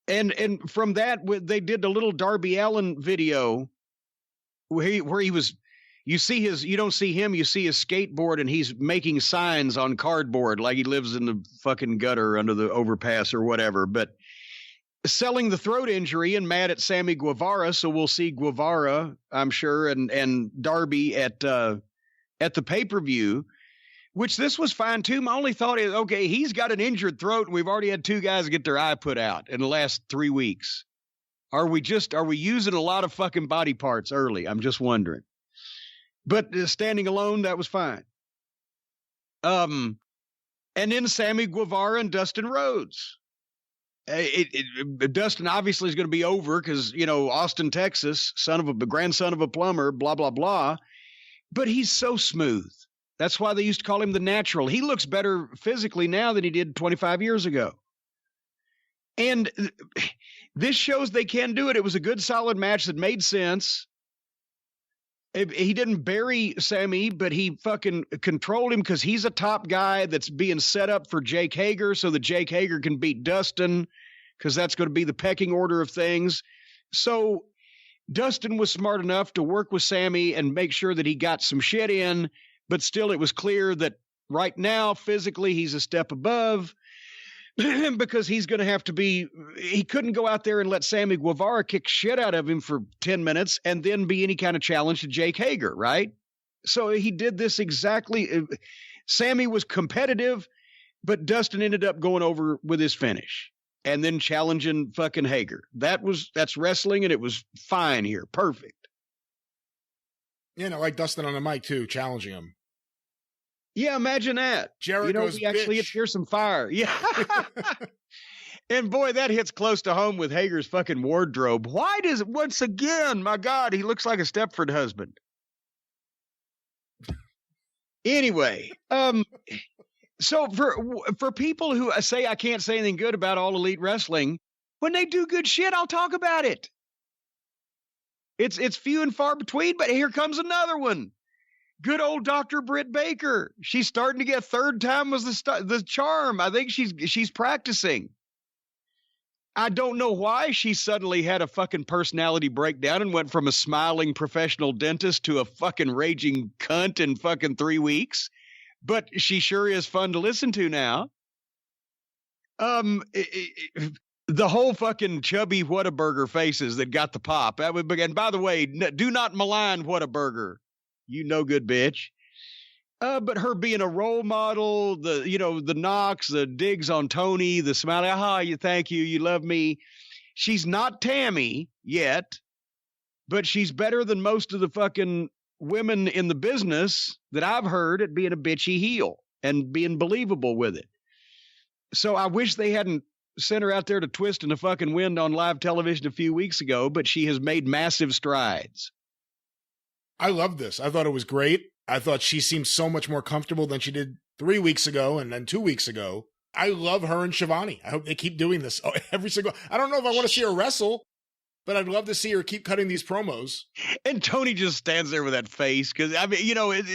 And from that, they did the little Darby Allin video where he was, You don't see him, you see his skateboard, and he's making signs on cardboard like he lives in the fucking gutter under the overpass or whatever. But selling the throat injury and mad at Sammy Guevara, so we'll see Guevara, I'm sure, and Darby at the pay-per-view, which this was fine too. My only thought is, okay, he's got an injured throat, and we've already had 2 guys get their eye put out in the last 3 weeks. Are we using a lot of fucking body parts early? I'm just wondering. But standing alone, that was fine. And then Sammy Guevara and Dustin Rhodes. Dustin obviously is going to be over because, Austin, Texas, grandson of a plumber, blah, blah, blah. But he's so smooth. That's why they used to call him the natural. He looks better physically now than he did 25 years ago. And this shows they can do it. It was a good, solid match that made sense. He didn't bury Sammy, but he fucking controlled him because he's a top guy that's being set up for Jake Hager so that Jake Hager can beat Dustin because that's going to be the pecking order of things. So Dustin was smart enough to work with Sammy and make sure that he got some shit in, but still it was clear that right now, physically, he's a step above because he's going to have to he couldn't go out there and let Sammy Guevara kick shit out of him for 10 minutes and then be any kind of challenge to Jake Hager, right? So he did this exactly. Sammy was competitive, but Dustin ended up going over with his finish and then challenging fucking Hager. That's wrestling, and it was fine here. Perfect. Yeah, like Dustin on the mic too, challenging him. Yeah, imagine that. Jericho's we actually hear some fire. Yeah. And boy, that hits close to home with Hager's fucking wardrobe. Why does once again, my God, he looks like a Stepford husband. Anyway, so for people who say I can't say anything good about All Elite Wrestling, when they do good shit, I'll talk about it. It's few and far between, but here comes another one. Good old Dr. Britt Baker. She's starting to get third time was the charm. I think she's practicing. I don't know why she suddenly had a fucking personality breakdown and went from a smiling professional dentist to a fucking raging cunt in fucking 3 weeks. But she sure is fun to listen to now. The whole fucking chubby Whataburger faces that got the pop. And by the way, do not malign Whataburger. You no good bitch. But her being a role model, the knocks, the digs on Tony, the smiley, thank you, you love me. She's not Tammy yet, but she's better than most of the fucking women in the business that I've heard at being a bitchy heel and being believable with it. So I wish they hadn't sent her out there to twist in the fucking wind on live television a few weeks ago, but she has made massive strides. I love this. I thought it was great. I thought she seemed so much more comfortable than she did 3 weeks ago and then 2 weeks ago. I love her and Shivani. I hope they keep doing this every single. I don't know if I want to see her wrestle, but I'd love to see her keep cutting these promos. And Tony just stands there with that face because, I mean,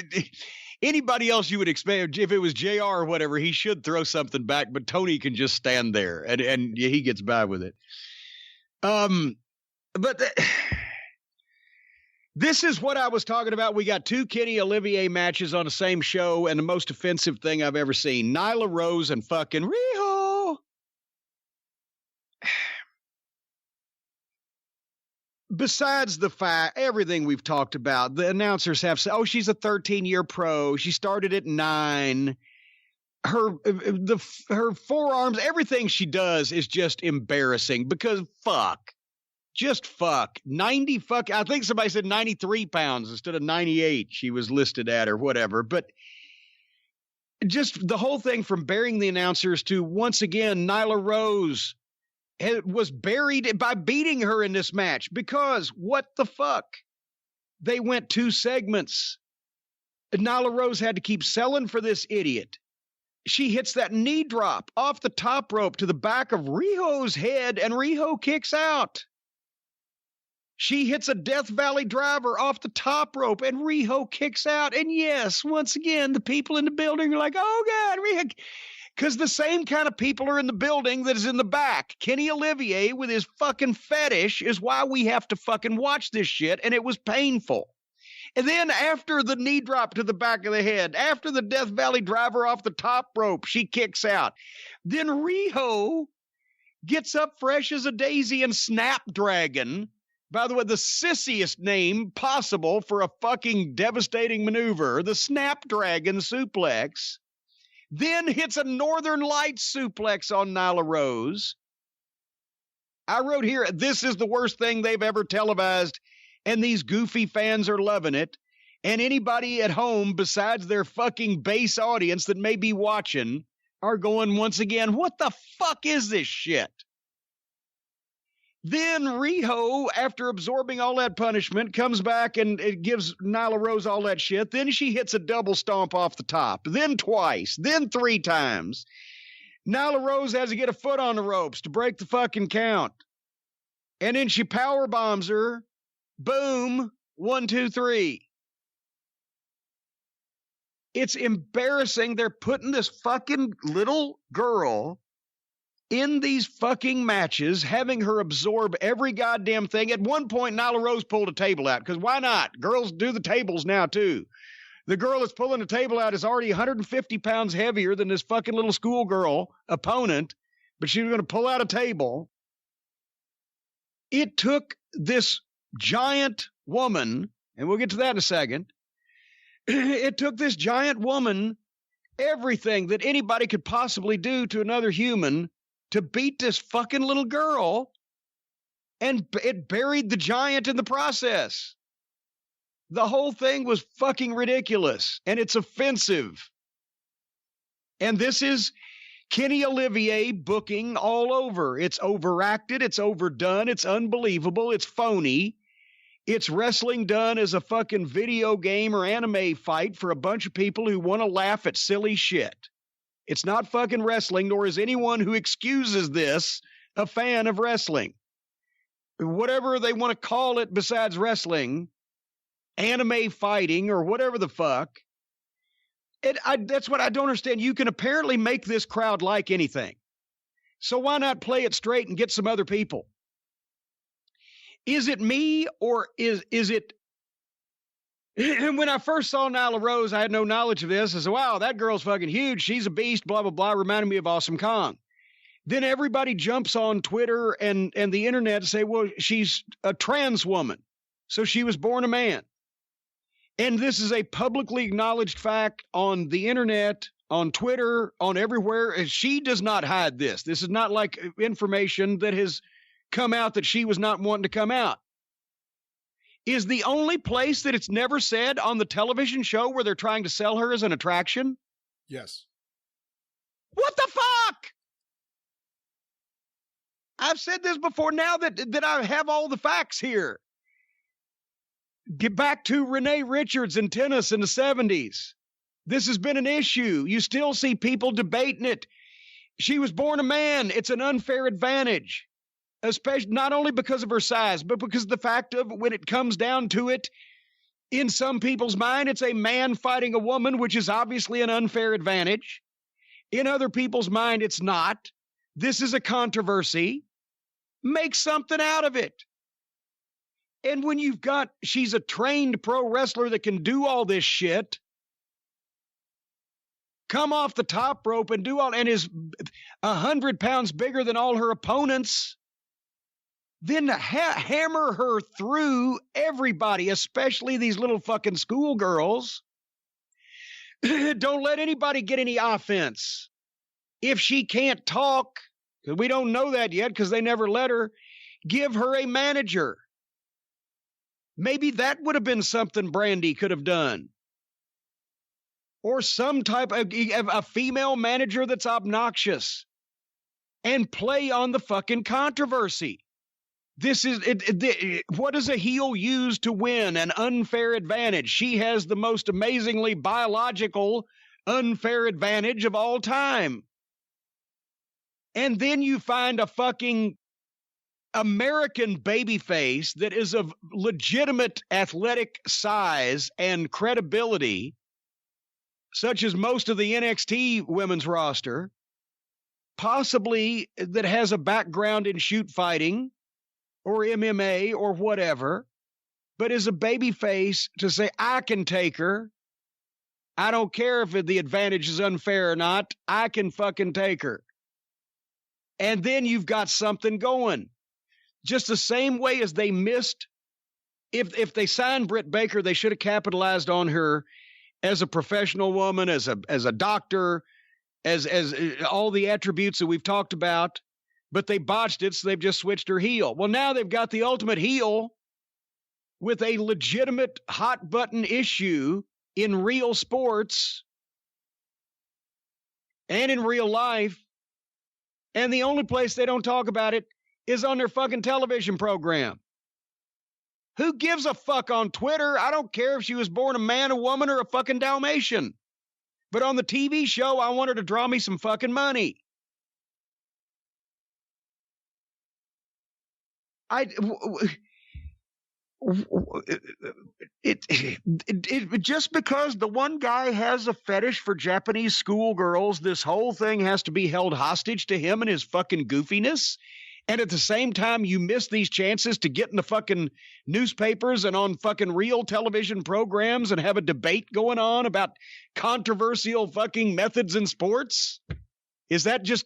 anybody else you would expect, if it was JR or whatever, he should throw something back, but Tony can just stand there and he gets by with it. This is what I was talking about. We got 2 Kenny Olivier matches on the same show, and the most offensive thing I've ever seen. Nyla Rose and fucking Riho. Besides the fact, everything we've talked about, the announcers have said, oh, she's a 13-year pro. She started at 9. Her forearms, everything she does is just embarrassing because fuck. Just fuck. I think somebody said 93 pounds instead of 98 she was listed at or whatever. But just the whole thing from burying the announcers to, once again, Nyla Rose was buried by beating her in this match because what the fuck? They went 2 segments. And Nyla Rose had to keep selling for this idiot. She hits that knee drop off the top rope to the back of Riho's head and Riho kicks out. She hits a Death Valley driver off the top rope and Riho kicks out. And yes, once again, the people in the building are like, oh God, Riho. Because the same kind of people are in the building that is in the back. Kenny Olivier with his fucking fetish is why we have to fucking watch this shit. And it was painful. And then after the knee drop to the back of the head, after the Death Valley driver off the top rope, she kicks out. Then Riho gets up fresh as a daisy and Snapdragon. By the way, the sissiest name possible for a fucking devastating maneuver, the Snapdragon suplex. Then hits a Northern Lights suplex on Nyla Rose. I wrote here, this is the worst thing they've ever televised, and these goofy fans are loving it. And anybody at home besides their fucking base audience that may be watching are going once again, what the fuck is this shit? Then Riho, after absorbing all that punishment, comes back and it gives Nyla Rose all that shit. Then she hits a double stomp off the top. Then twice. Then 3 times. Nyla Rose has to get a foot on the ropes to break the fucking count. And then she power bombs her. Boom. 1, 2, 3. It's embarrassing. They're putting this fucking little girl in these fucking matches, having her absorb every goddamn thing. At one point, Nyla Rose pulled a table out, because why not? Girls do the tables now, too. The girl that's pulling the table out is already 150 pounds heavier than this fucking little schoolgirl opponent, but she was going to pull out a table. It took this giant woman, and we'll get to that in a second. It took this giant woman everything that anybody could possibly do to another human to beat this fucking little girl, and it buried the giant in the process. The whole thing was fucking ridiculous, and it's offensive. And this is Kenny Olivier booking all over. It's overacted, it's overdone, it's unbelievable, it's phony. It's wrestling done as a fucking video game or anime fight for a bunch of people who want to laugh at silly shit. It's not fucking wrestling, nor is anyone who excuses this a fan of wrestling. Whatever they want to call it besides wrestling, anime fighting or whatever the fuck. That's what I don't understand. You can apparently make this crowd like anything. So why not play it straight and get some other people? Is it me or is it? When I first saw Nyla Rose, I had no knowledge of this. I said, wow, that girl's fucking huge. She's a beast, blah, blah, blah. Reminded me of Awesome Kong. Then everybody jumps on Twitter and the internet to say, well, she's a trans woman. So she was born a man. And this is a publicly acknowledged fact on the internet, on Twitter, on everywhere. She does not hide this. This is not like information that has come out that she was not wanting to come out. Is the only place that it's never said on the television show where they're trying to sell her as an attraction? Yes. What the fuck? I've said this before now that I have all the facts here. Get back to Renee Richards in tennis in the 70s. This has been an issue. You still see people debating it. She was born a man. It's an unfair advantage. Especially not only because of her size, but because of the fact of when it comes down to it, in some people's mind, it's a man fighting a woman, which is obviously an unfair advantage. In other people's mind, it's not. This is a controversy. Make something out of it. And when you've got, she's a trained pro wrestler that can do all this shit, come off the top rope and do all, and is 100 pounds bigger than all her opponents, then hammer her through everybody, especially these little fucking schoolgirls. Don't let anybody get any offense. If she can't talk, because we don't know that yet because they never let her, give her a manager. Maybe that would have been something Brandy could have done. Or some type of a female manager that's obnoxious and play on the fucking controversy. This is what does a heel use to win an unfair advantage? She has the most amazingly biological unfair advantage of all time. And then you find a fucking American babyface that is of legitimate athletic size and credibility, such as most of the NXT women's roster, possibly that has a background in shoot fighting or MMA or whatever, but as a babyface to say, I can take her. I don't care if the advantage is unfair or not. I can fucking take her. And then you've got something going. Just the same way as they missed. If they signed Britt Baker, they should have capitalized on her as a professional woman, as a doctor, as all the attributes that we've talked about. But they botched it, so they've just switched her heel. Well, now they've got the ultimate heel with a legitimate hot button issue in real sports and in real life. And the only place they don't talk about it is on their fucking television program. Who gives a fuck on Twitter? I don't care if she was born a man, a woman, or a fucking Dalmatian. But on the TV show, I want her to draw me some fucking money. Just because the one guy has a fetish for Japanese schoolgirls, this whole thing has to be held hostage to him and his fucking goofiness. And at the same time, you miss these chances to get in the fucking newspapers and on fucking real television programs and have a debate going on about controversial fucking methods in sports. Is that just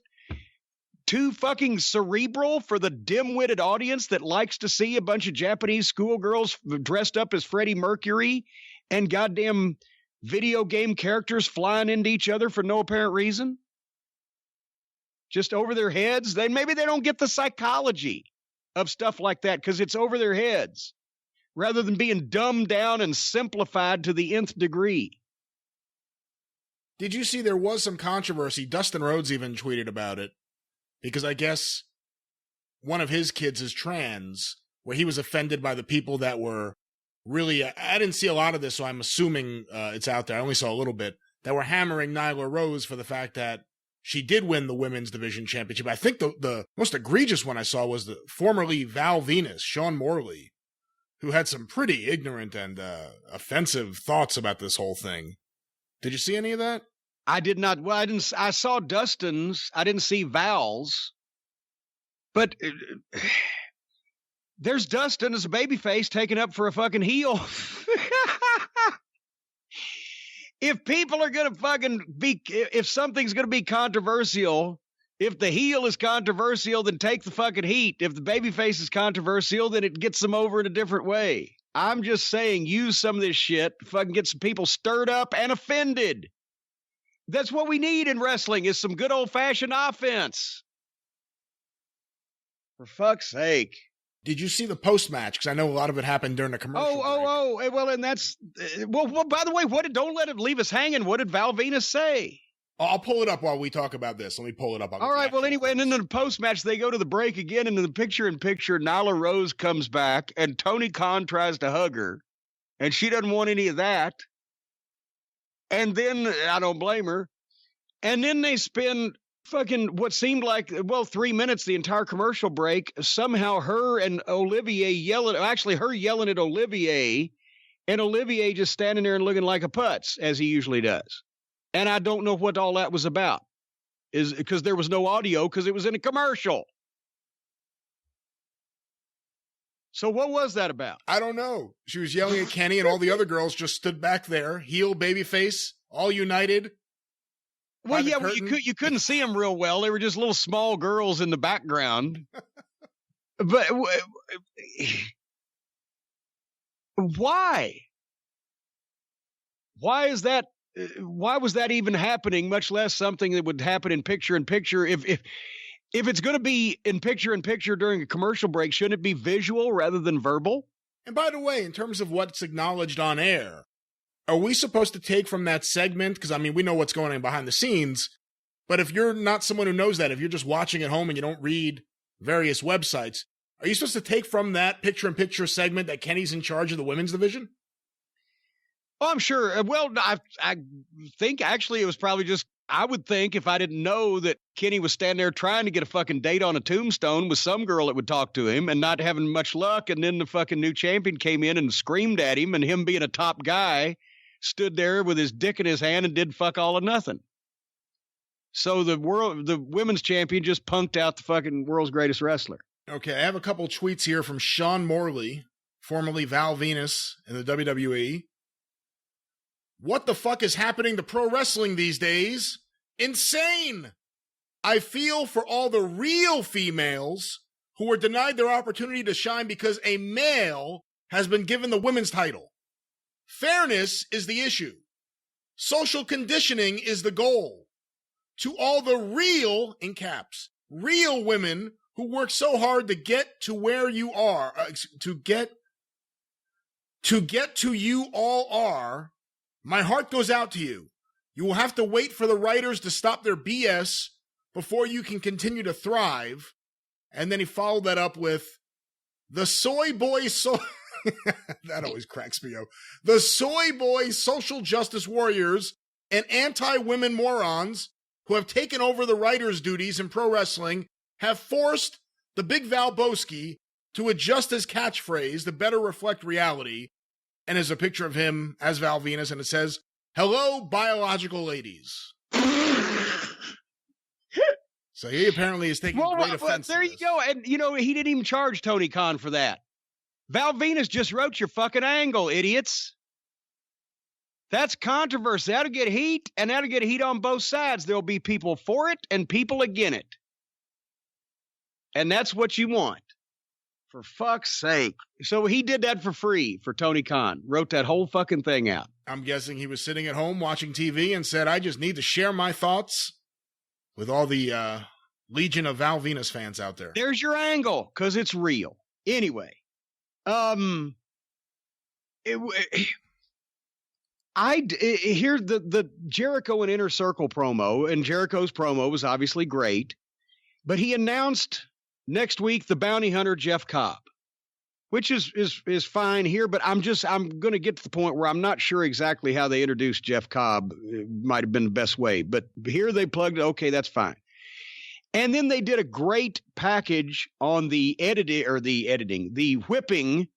too fucking cerebral for the dim-witted audience that likes to see a bunch of Japanese schoolgirls dressed up as Freddie Mercury and goddamn video game characters flying into each other for no apparent reason? Just over their heads? Then maybe they don't get the psychology of stuff like that because it's over their heads rather than being dumbed down and simplified to the nth degree. Did you see there was some controversy? Dustin Rhodes even tweeted about it. Because I guess one of his kids is trans, where he was offended by the people that were really, I didn't see a lot of this, so I'm assuming it's out there. I only saw a little bit, that were hammering Nyla Rose for the fact that she did win the women's division championship. I think the most egregious one I saw was the formerly Val Venus, Sean Morley, who had some pretty ignorant and offensive thoughts about this whole thing. Did you see any of that? I did not. Well, I saw Dustin's. I didn't see Val's. But there's Dustin as a babyface taken up for a fucking heel. If people are going to fucking be, if something's going to be controversial, if the heel is controversial, then take the fucking heat. If the babyface is controversial, then it gets them over in a different way. I'm just saying, use some of this shit to fucking get some people stirred up and offended. That's what we need in wrestling is some good old-fashioned offense. For fuck's sake. Did you see the post-match? Because I know a lot of it happened during the commercial break. Well, and that's... Well, by the way, don't let it leave us hanging. What did Val Venus say? I'll pull it up while we talk about this. Let me pull it up. All right, well, anyway, and then in the post-match, they go to the break again, and in the picture-in-picture, Nyla Rose comes back, and Tony Khan tries to hug her, and she doesn't want any of that. And then, I don't blame her. And then they spend fucking what seemed like, 3 minutes, the entire commercial break, somehow her and Olivier yelling at Olivier, and Olivier just standing there and looking like a putz, as he usually does. And I don't know what all that was about. Is because there was no audio because it was in a commercial. So what was that about? I don't know. She was yelling at Kenny and all the other girls just stood back there, heel, babyface, all united. Well, yeah, you couldn't see them real well. They were just little small girls in the background. But why? Why is that? Why was that even happening, much less something that would happen in picture-in-picture? If it's going to be in picture-in-picture during a commercial break, shouldn't it be visual rather than verbal? And by the way, in terms of what's acknowledged on air, are we supposed to take from that segment? Because, I mean, we know what's going on behind the scenes, but if you're not someone who knows that, if you're just watching at home and you don't read various websites, are you supposed to take from that picture-in-picture segment that Kenny's in charge of the women's division? Oh, I'm sure. Well, I think actually it was probably just, I would think if I didn't know that Kenny was standing there trying to get a fucking date on a tombstone with some girl that would talk to him and not having much luck. And then the fucking new champion came in and screamed at him, and him being a top guy stood there with his dick in his hand and did fuck all or nothing. So the women's champion just punked out the fucking world's greatest wrestler. Okay. I have a couple tweets here from Sean Morley formerly Val Venus in the WWE. What the fuck is happening to pro wrestling these days? Insane! I feel for all the real females who were denied their opportunity to shine because a male has been given the women's title. Fairness is the issue. Social conditioning is the goal. To all the real, in caps, real women who work so hard to get to where you are, to get to you all are, my heart goes out to you. You will have to wait for the writers to stop their BS before you can continue to thrive. And then he followed that up with the soy boy that always cracks me up. The soy boy social justice warriors and anti-women morons who have taken over the writers' duties in pro wrestling have forced the Big Val Boski to adjust his catchphrase to better reflect reality. And there's a picture of him as Val Venus, and it says, "Hello, biological ladies." So he apparently is taking great offense. There you go. And, you know, he didn't even charge Tony Khan for that. Val Venus just wrote your fucking angle, idiots. That's controversy. That'll get heat, and that'll get heat on both sides. There'll be people for it and people against it. And that's what you want. For fuck's sake. So he did that for free for Tony Khan. Wrote that whole fucking thing out. I'm guessing he was sitting at home watching TV and said, I just need to share my thoughts with all the legion of Val Venus fans out there. There's your angle, because it's real. Anyway. Here's the Jericho and Inner Circle promo, and Jericho's promo was obviously great, but he announced next week the bounty hunter Jeff Cobb, which is fine here, but I'm going to get to the point where I'm not sure exactly how they introduced Jeff Cobb. It might have been the best way, but here they plugged it. Okay, that's fine. And then they did a great package on the whipping.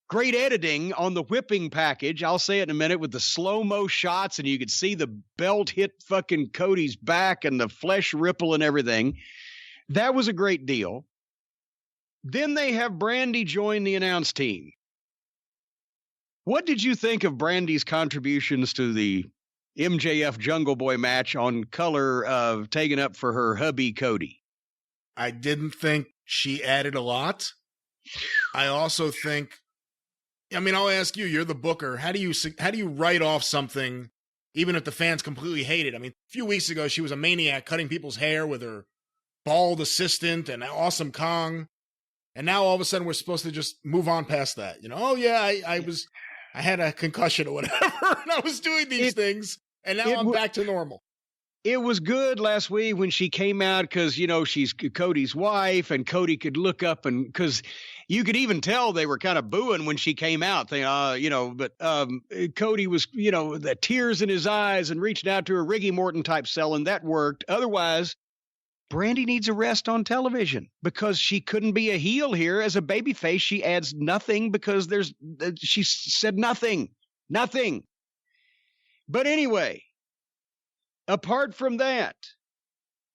Great editing on the whipping package. I'll say it in a minute, with the slow-mo shots, and you could see the belt hit fucking Cody's back and the flesh ripple and everything. That was a great deal. Then they have Brandy join the announce team. What did you think of Brandy's contributions to the MJF Jungle Boy match on color of taking up for her hubby Cody? I didn't think she added a lot. I also think, I mean, I'll ask you, you're the booker. How do you write off something even if the fans completely hate it? I mean, a few weeks ago, she was a maniac cutting people's hair with her bald assistant and Awesome Kong. And now all of a sudden we're supposed to just move on past that. You know, oh yeah, I had a concussion or whatever, and I was doing these things, and now I'm back to normal. It was good last week when she came out because, you know, she's Cody's wife, and Cody could look up, and because you could even tell they were kind of booing when she came out. They, but Cody was, you know, the tears in his eyes and reached out to her, Ricky Morton type selling. That worked. Otherwise, Brandy needs a rest on television because she couldn't be a heel here. As a babyface, she adds nothing because she said nothing. But anyway, apart from that,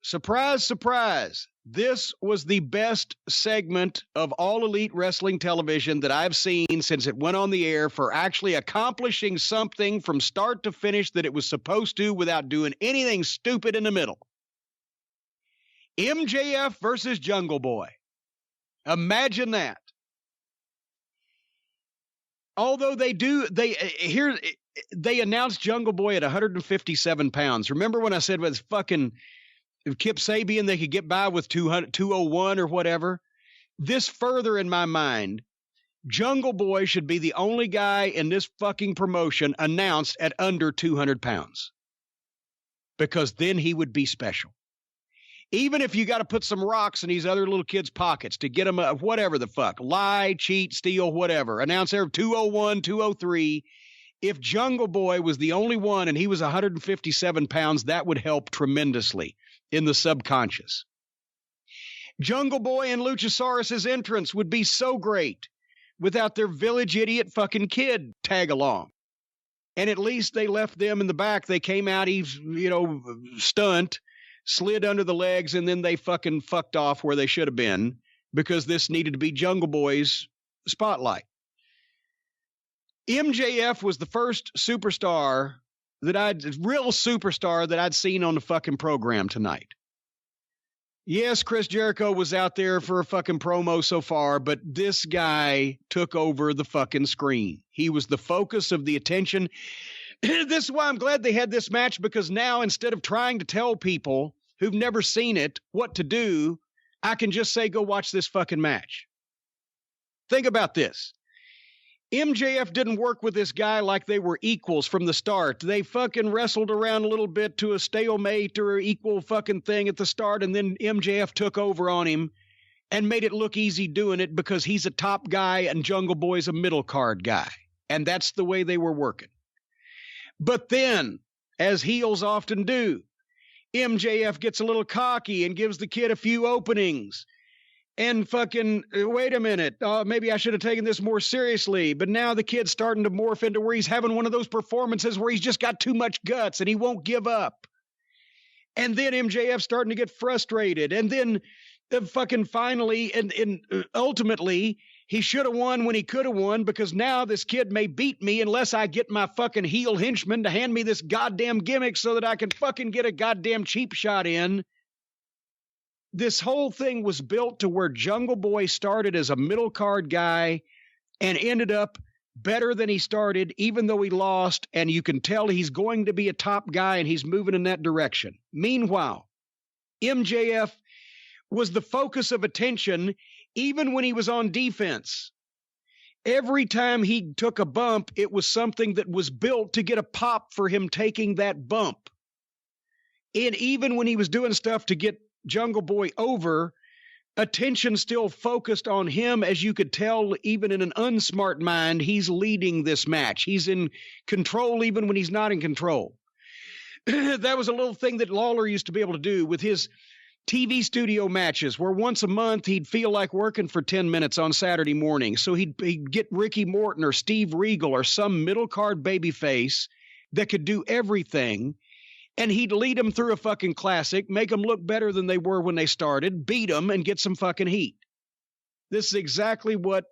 surprise, surprise, this was the best segment of All Elite Wrestling television that I've seen since it went on the air, for actually accomplishing something from start to finish that it was supposed to without doing anything stupid in the middle. MJF versus Jungle Boy. Imagine that. Although they announced Jungle Boy at 157 pounds. Remember when I said with fucking Kip Sabian they could get by with 201 or whatever? This further in my mind, Jungle Boy should be the only guy in this fucking promotion announced at under 200 pounds. Because then he would be special. Even if you got to put some rocks in these other little kids' pockets to get them whatever the fuck, lie, cheat, steal, whatever. Announce there 201, 203. If Jungle Boy was the only one and he was 157 pounds, that would help tremendously in the subconscious. Jungle Boy and Luchasaurus's entrance would be so great without their village idiot fucking kid tag along. And at least they left them in the back. They came out, stunt, slid under the legs, and then they fucking fucked off where they should have been because this needed to be Jungle Boy's spotlight. MJF was the first real superstar that I'd seen on the fucking program tonight. Yes, Chris Jericho was out there for a fucking promo so far, but this guy took over the fucking screen. He was the focus of the attention. This is why I'm glad they had this match, because now instead of trying to tell people who've never seen it what to do, I can just say, go watch this fucking match. Think about this. MJF didn't work with this guy like they were equals from the start. They fucking wrestled around a little bit to a stalemate or equal fucking thing at the start, and then MJF took over on him and made it look easy doing it because he's a top guy and Jungle Boy's a middle card guy. And that's the way they were working. But then, as heels often do, MJF gets a little cocky and gives the kid a few openings. And fucking, wait a minute, maybe I should have taken this more seriously. But now the kid's starting to morph into where he's having one of those performances where he's just got too much guts and he won't give up. And then MJF's starting to get frustrated. And then fucking finally, and ultimately, he should have won when he could have won, because now this kid may beat me unless I get my fucking heel henchman to hand me this goddamn gimmick so that I can fucking get a goddamn cheap shot in. This whole thing was built to where Jungle Boy started as a middle card guy and ended up better than he started, even though he lost. And you can tell he's going to be a top guy and he's moving in that direction. Meanwhile, MJF was the focus of attention even when he was on defense. Every time he took a bump, it was something that was built to get a pop for him taking that bump. And even when he was doing stuff to get Jungle Boy over, attention still focused on him. As you could tell, even in an unsmart mind, he's leading this match. He's in control even when he's not in control. That was a little thing that Lawler used to be able to do with his TV studio matches, where once a month he'd feel like working for 10 minutes on Saturday morning. So he'd get Ricky Morton or Steve Regal or some middle card babyface that could do everything. And he'd lead them through a fucking classic, make them look better than they were when they started, beat them, and get some fucking heat. This is exactly what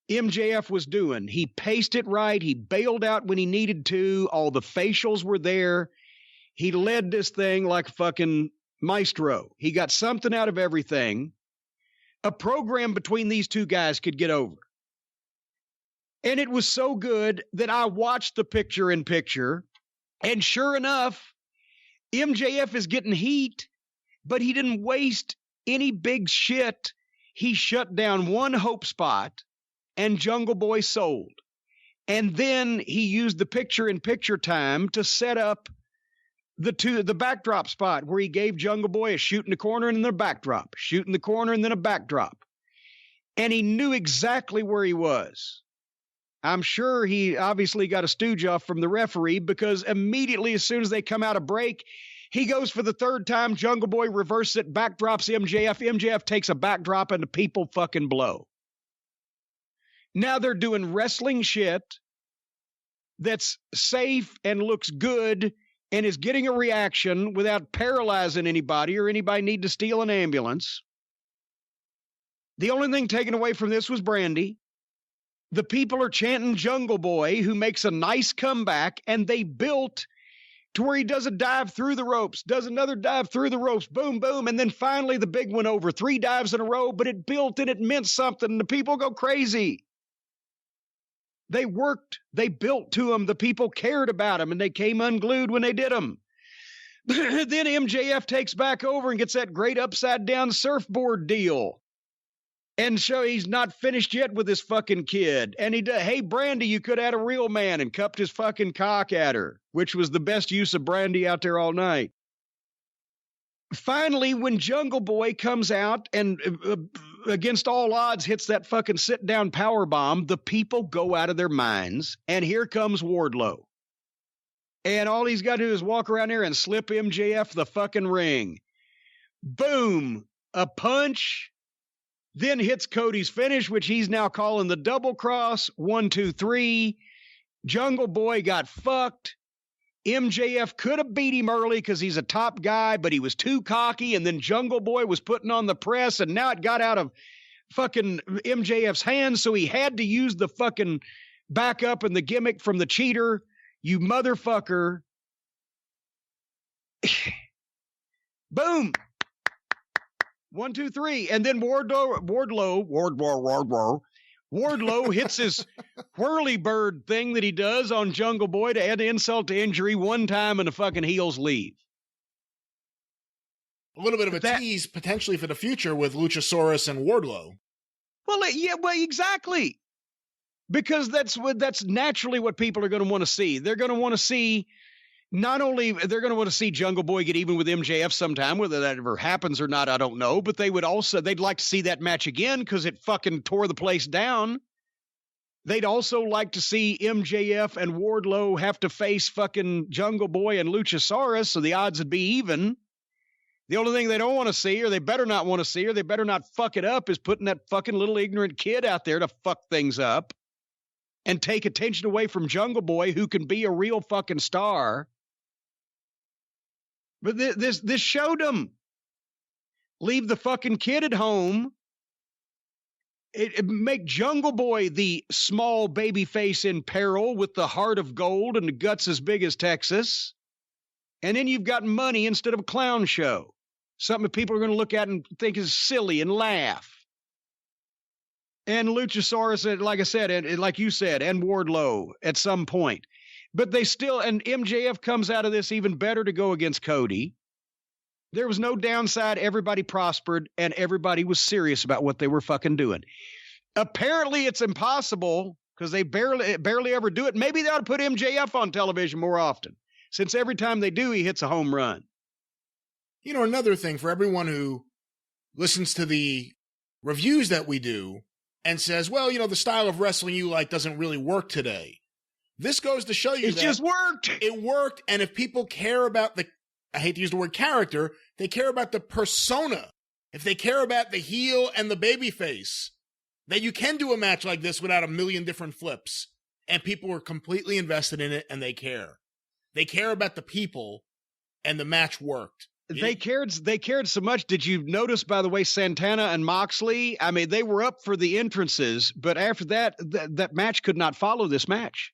MJF was doing. He paced it right. He bailed out when he needed to. All the facials were there. He led this thing like a fucking maestro. He got something out of everything. A program between these two guys could get over. And it was so good that I watched the picture-in-picture, and sure enough, MJF is getting heat, but he didn't waste any big shit. He shut down one hope spot, and Jungle Boy sold. And then he used the picture-in-picture time to set up the backdrop spot where he gave Jungle Boy a shoot in the corner and then a backdrop, shoot in the corner and then a backdrop. And he knew exactly where he was. I'm sure he obviously got a stooge off from the referee, because immediately as soon as they come out of break, he goes for the third time. Jungle Boy reverses it, backdrops MJF. MJF takes a backdrop and the people fucking blow. Now they're doing wrestling shit that's safe and looks good and is getting a reaction without paralyzing anybody or anybody need to steal an ambulance. The only thing taken away from this was Brandy. The people are chanting Jungle Boy, who makes a nice comeback, and they built to where he does a dive through the ropes, does another dive through the ropes, boom, boom, and then finally the big one over, 3 dives in a row, but it built and it meant something, and the people go crazy. They worked, they built to him, the people cared about him, and they came unglued when they did them. Then MJF takes back over and gets that great upside-down surfboard deal. And so he's not finished yet with this fucking kid. And he does, hey, Brandy, you could add a real man, and cupped his fucking cock at her, which was the best use of Brandy out there all night. Finally, when Jungle Boy comes out and against all odds hits that fucking sit-down power bomb, the people go out of their minds. And here comes Wardlow. And all he's got to do is walk around here and slip MJF the fucking ring. Boom! A punch. Then hits Cody's finish, which he's now calling the double cross. 1, 2, 3. Jungle Boy got fucked. MJF could have beat him early because he's a top guy, but he was too cocky. And then Jungle Boy was putting on the press, and now it got out of fucking MJF's hands. So he had to use the fucking back up in the gimmick from the cheater, you motherfucker. Boom. 1, 2, 3. And then Wardlow hits his whirly bird thing that he does on Jungle Boy to add insult to injury one time and the fucking heels leave. A little bit of a tease potentially for the future with Luchasaurus and Wardlow. Well, yeah, well, exactly. Because that's naturally what people are going to want to see. They're going to want to see they're going to want to see Jungle Boy get even with MJF sometime. Whether that ever happens or not, I don't know. But they'd like to see that match again because it fucking tore the place down. They'd also like to see MJF and Wardlow have to face fucking Jungle Boy and Luchasaurus, so the odds would be even. The only thing they don't want to see, or they better not want to see, or they better not fuck it up, is putting that fucking little ignorant kid out there to fuck things up and take attention away from Jungle Boy, who can be a real fucking star. But this showed them. Leave the fucking kid at home. It make Jungle Boy the small baby face in peril with the heart of gold and the guts as big as Texas. And then you've got money instead of a clown show. Something that people are going to look at and think is silly and laugh. And Luchasaurus, like I said, and like you said, and Wardlow at some point. But they still, and MJF comes out of this even better to go against Cody. There was no downside. Everybody prospered, and everybody was serious about what they were fucking doing. Apparently, it's impossible because they barely ever do it. Maybe they ought to put MJF on television more often, since every time they do, he hits a home run. You know, another thing for everyone who listens to the reviews that we do and says, well, you know, the style of wrestling you like doesn't really work today. This goes to show you it just worked. It worked. And if people care about I hate to use the word character, they care about the persona. If they care about the heel and the baby face, that you can do a match like this without a million different flips. And people are completely invested in it and they care. They care about the people and the match worked. They cared so much. Did you notice, by the way, Santana and Moxley? I mean, they were up for the entrances, but after that, that match could not follow this match.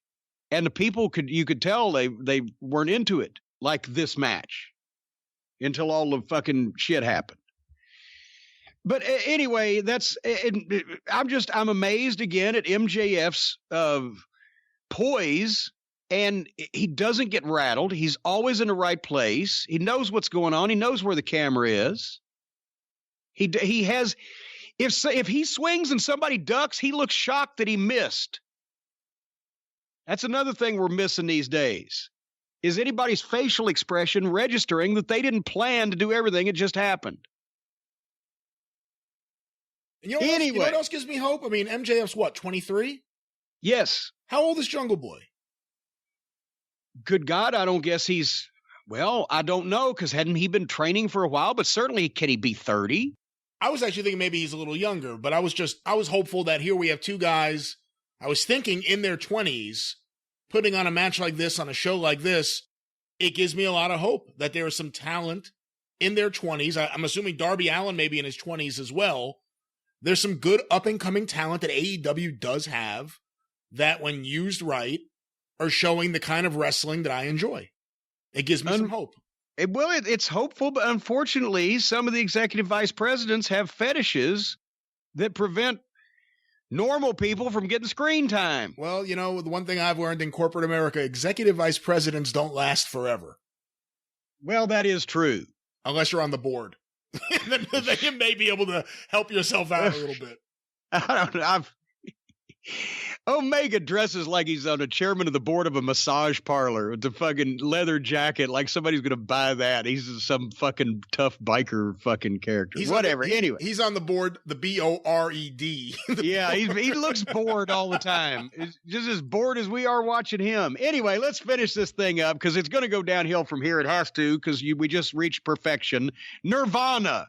And the people you could tell they weren't into it like this match until all the fucking shit happened. But anyway, I'm amazed again at MJF's poise, and he doesn't get rattled. He's always in the right place. He knows what's going on. He knows where the camera is. He has, if he swings and somebody ducks, he looks shocked that he missed. That's another thing we're missing these days. Is anybody's facial expression registering that they didn't plan to do everything? It just happened. You know what else gives me hope? I mean, MJF's what, 23? Yes. How old is Jungle Boy? Good God, I don't guess I don't know, because hadn't he been training for a while? But certainly, can he be 30? I was actually thinking maybe he's a little younger, but I was hopeful that here we have two guys, I was thinking in their 20s, putting on a match like this, on a show like this. It gives me a lot of hope that there is some talent in their 20s. I'm assuming Darby Allin may be in his 20s as well. There's some good up-and-coming talent that AEW does have that, when used right, are showing the kind of wrestling that I enjoy. It gives me some hope. It's hopeful, but unfortunately, some of the executive vice presidents have fetishes that prevent normal people from getting screen time. Well, you know, the one thing I've learned in corporate America, executive vice presidents don't last forever. Well, that is true. Unless you're on the board. Then you may be able to help yourself out a little bit. I don't know. Omega dresses like he's on a chairman of the board of a massage parlor with the fucking leather jacket, like somebody's going to buy that. He's some fucking tough biker fucking character. Whatever. Anyway. He's on the board, the BORED. Yeah, he looks bored all the time. It's just as bored as we are watching him. Anyway, let's finish this thing up because it's going to go downhill from here. It has to, because we just reached perfection. Nirvana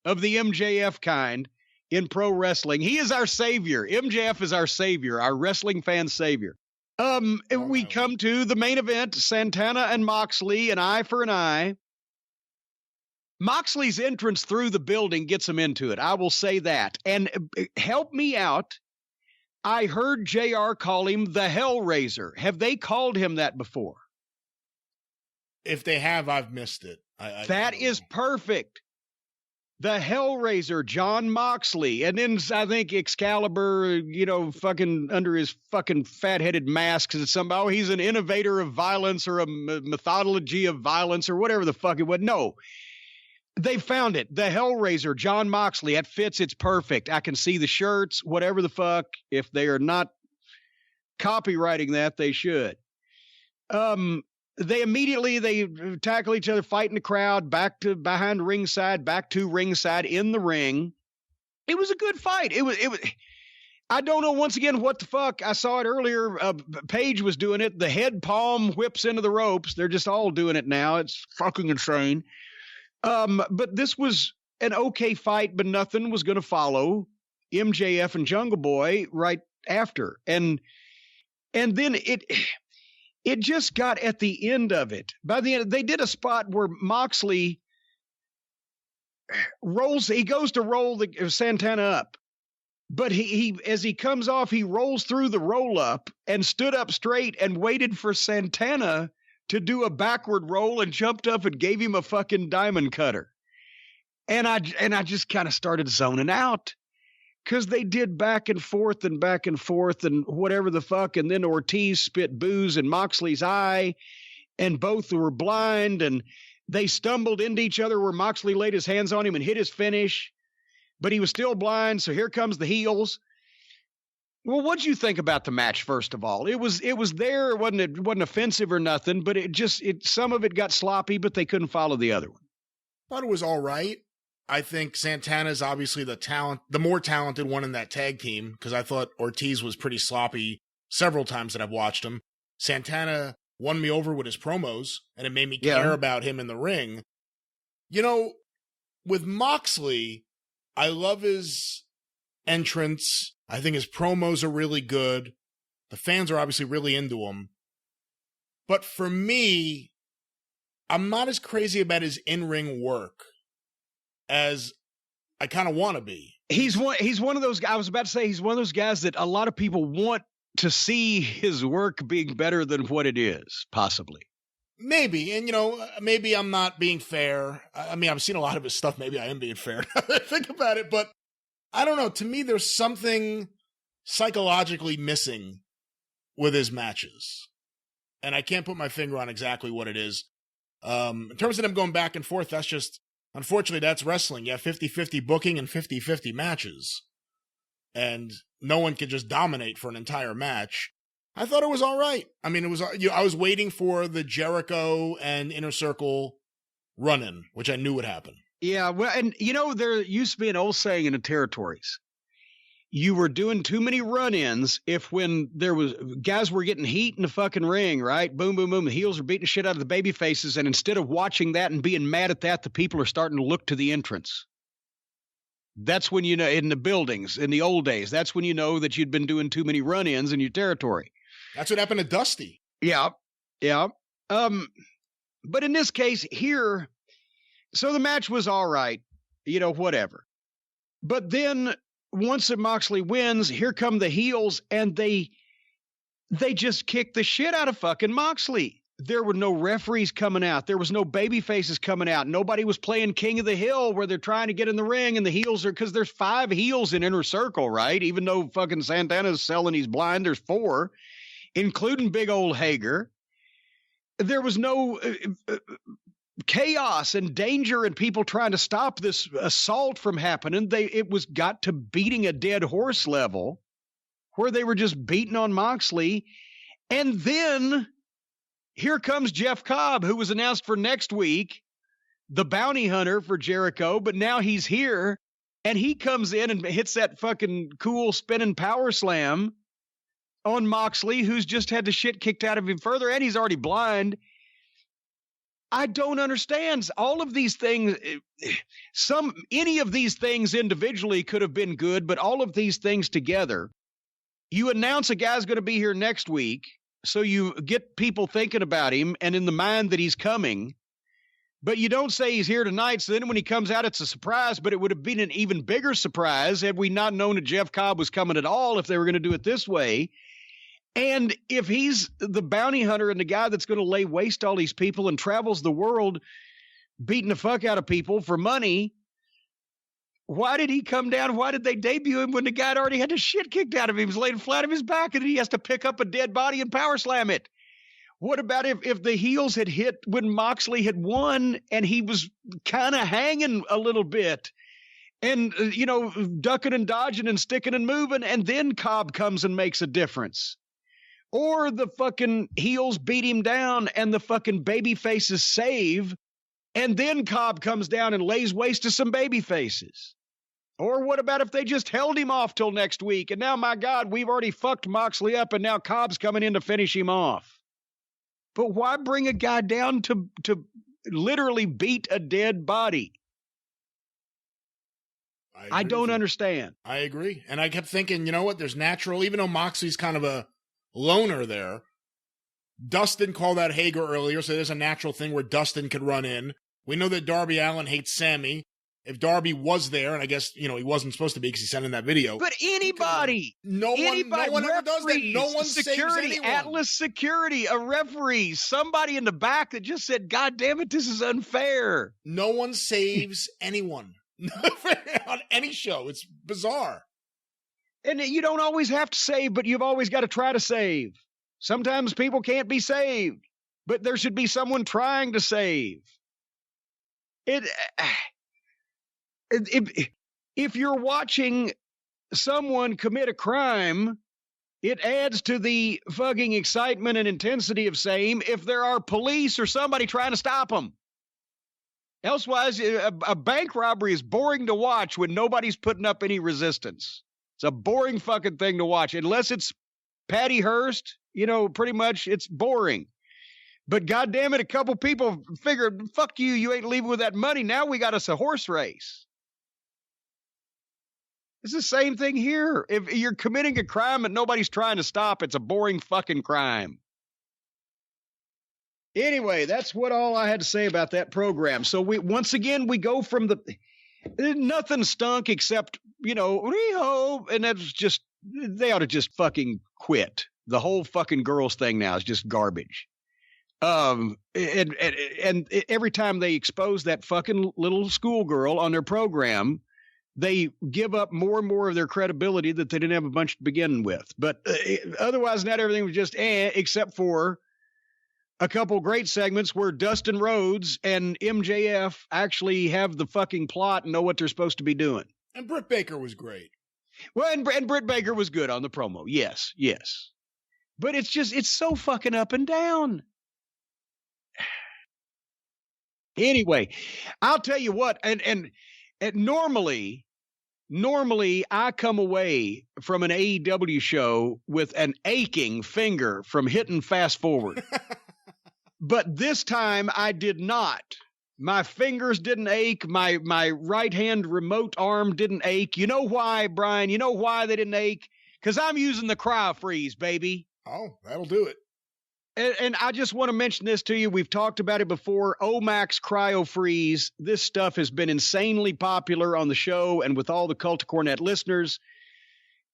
of the MJF kind. In pro wrestling, he is our savior. MJF is our savior, our wrestling fan savior. We come to the main event, Santana and Moxley, an eye for an eye. Moxley's entrance through the building gets him into it. I will say that. And help me out. I heard JR call him the Hellraiser. Have they called him that before? If they have, I've missed it. That is perfect. The Hellraiser, John Moxley. And then I think Excalibur, fucking under his fucking fat-headed mask, because it's somebody, oh, he's an innovator of violence or a methodology of violence or whatever the fuck it was. No. They found it. The Hellraiser, John Moxley. That fits. It's perfect. I can see the shirts, whatever the fuck. If they are not copywriting that, they should. They immediately tackle each other, fight in the crowd, back to behind ringside, back to ringside in the ring. It was a good fight. It was. I don't know, once again, what the fuck. I saw it earlier. Paige was doing it. The head palm whips into the ropes. They're just all doing it now. It's fucking insane. But this was an okay fight, but nothing was going to follow MJF and Jungle Boy right after. And then it just got at the end of it. By the end, they did a spot where Moxley he goes to roll Santana up. But he as he comes off, he rolls through the roll up and stood up straight and waited for Santana to do a backward roll and jumped up and gave him a fucking diamond cutter. And I just kind of started zoning out. Because they did back and forth and whatever the fuck. And then Ortiz spit booze in Moxley's eye. And both were blind. And they stumbled into each other where Moxley laid his hands on him and hit his finish. But he was still blind. So here comes the heels. Well, what'd you think about the match, first of all? It was there. It wasn't offensive or nothing. But some of it got sloppy, but they couldn't follow the other one. Thought it was all right. I think Santana's obviously the more talented one in that tag team, because I thought Ortiz was pretty sloppy several times that I've watched him. Santana won me over with his promos, and it made me care about him in the ring. With Moxley, I love his entrance. I think his promos are really good. The fans are obviously really into him. But for me, I'm not as crazy about his in-ring work as I kind of want to be. He's one of those guys. I was about to say he's one of those guys that a lot of people want to see his work being better than what it is, possibly. Maybe. And, maybe I'm not being fair. I mean, I've seen a lot of his stuff. Maybe I am being fair. Think about it. But I don't know. To me, there's something psychologically missing with his matches. And I can't put my finger on exactly what it is. In terms of them going back and forth, unfortunately, that's wrestling. You have 50-50 booking and 50-50 matches. And no one can just dominate for an entire match. I thought it was all right. I mean, I was waiting for the Jericho and Inner Circle run-in, which I knew would happen. Yeah, well, and there used to be an old saying in the territories. You were doing too many run-ins when there was guys were getting heat in the fucking ring, right? Boom, boom, boom. The heels are beating the shit out of the baby faces. And instead of watching that and being mad at that, the people are starting to look to the entrance. That's when in the buildings, in the old days, that's when you know that you'd been doing too many run-ins in your territory. That's what happened to Dusty. Yeah. Yeah. But in this case here, so the match was all right, whatever. But then once Moxley wins, here come the heels, and they just kicked the shit out of fucking Moxley. There were no referees coming out. There was no baby faces coming out. Nobody was playing King of the Hill where they're trying to get in the ring, and the heels are, because there's 5 heels in Inner Circle, right? Even though fucking Santana's selling he's blind, there's 4, including big old Hager. There was no chaos and danger and people trying to stop this assault from happening. It was got to beating a dead horse level where they were just beating on Moxley. And then here comes Jeff Cobb, who was announced for next week, the bounty hunter for Jericho, but now he's here and he comes in and hits that fucking cool spinning power slam on Moxley, who's just had the shit kicked out of him further, and he's already blind. I don't understand. All of these things, any of these things individually could have been good, but all of these things together, you announce a guy's going to be here next week, so you get people thinking about him and in the mind that he's coming. But you don't say he's here tonight, so then when he comes out, it's a surprise, but it would have been an even bigger surprise had we not known that Jeff Cobb was coming at all if they were going to do it this way. And if he's the bounty hunter and the guy that's going to lay waste to all these people and travels the world beating the fuck out of people for money, why did he come down? Why did they debut him when the guy had already had the shit kicked out of him? He was laying flat on his back and he has to pick up a dead body and power slam it. What about if the heels had hit when Moxley had won and he was kind of hanging a little bit and, ducking and dodging and sticking and moving, and then Cobb comes and makes a difference? Or the fucking heels beat him down and the fucking baby faces save, and then Cobb comes down and lays waste to some baby faces? Or what about if they just held him off till next week, and now, my God, we've already fucked Moxley up, and now Cobb's coming in to finish him off? But why bring a guy down to literally beat a dead body? I don't understand. I agree. And I kept thinking, you know what? There's natural, even though Moxley's kind of a loner there, Dustin called out Hager earlier, so there's a natural thing where Dustin could run in. We know that Darby Allin hates Sammy. If Darby was there, and I guess, he wasn't supposed to be because he sent in that video. But anybody. No one ever does that. No one security, saves anyone. Atlas security, a referee, somebody in the back that just said, God damn it, this is unfair. No one saves anyone on any show. It's bizarre. And you don't always have to save, but you've always got to try to save. Sometimes people can't be saved, but there should be someone trying to save. If you're watching someone commit a crime, it adds to the fucking excitement and intensity of same if there are police or somebody trying to stop them. Elsewise, a bank robbery is boring to watch when nobody's putting up any resistance. It's a boring fucking thing to watch. Unless it's Patty Hearst, pretty much it's boring. But goddamn it, a couple people figured, fuck you, you ain't leaving with that money. Now we got us a horse race. It's the same thing here. If you're committing a crime and nobody's trying to stop, it's a boring fucking crime. Anyway, that's what all I had to say about that program. So once again, we go from nothing stunk except, Riho, and that's just, they ought to just fucking quit. The whole fucking girls thing now is just garbage. And every time they expose that fucking little schoolgirl on their program, they give up more and more of their credibility that they didn't have a bunch to begin with. But otherwise, not everything was just except for a couple great segments where Dustin Rhodes and MJF actually have the fucking plot and know what they're supposed to be doing. And Britt Baker was great. Well, and Britt Baker was good on the promo. Yes. But it's so fucking up and down. Anyway, I'll tell you what, and normally I come away from an AEW show with an aching finger from hitting fast forward. But this time I did not. My fingers didn't ache. My right hand remote arm didn't ache. You know why, Brian? You know why they didn't ache? Because I'm using the cryo freeze, baby. Oh, that'll do it. And I just want to mention this to you. We've talked about it before. Omax Cryo Freeze. This stuff has been insanely popular on the show and with all the Cult of Cornette listeners.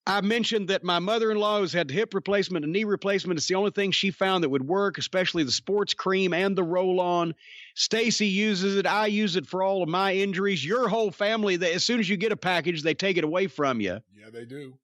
I mentioned that my mother-in-law has had hip replacement and knee replacement. It's the only thing she found that would work, especially the sports cream and the roll-on. Stacy uses it. I use it for all of my injuries. Your whole family, as soon as you get a package, they take it away from you. Yeah, they do.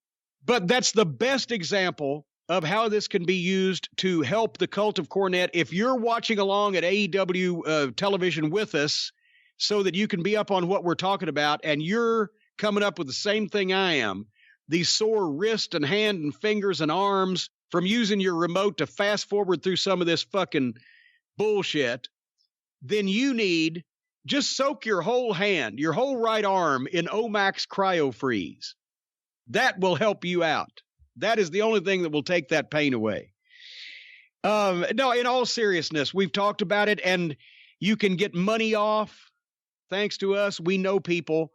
But that's the best example of how this can be used to help the Cult of Cornette. If you're watching along at AEW television with us so that you can be up on what we're talking about and you're coming up with the same thing I am, these sore wrist and hand and fingers and arms from using your remote to fast forward through some of this fucking bullshit, then you need just soak your whole hand, your whole right arm in Omax Cryo Freeze. That will help you out. That is the only thing that will take that pain away. No, in all seriousness, we've talked about it, and you can get money off thanks to us. We know people,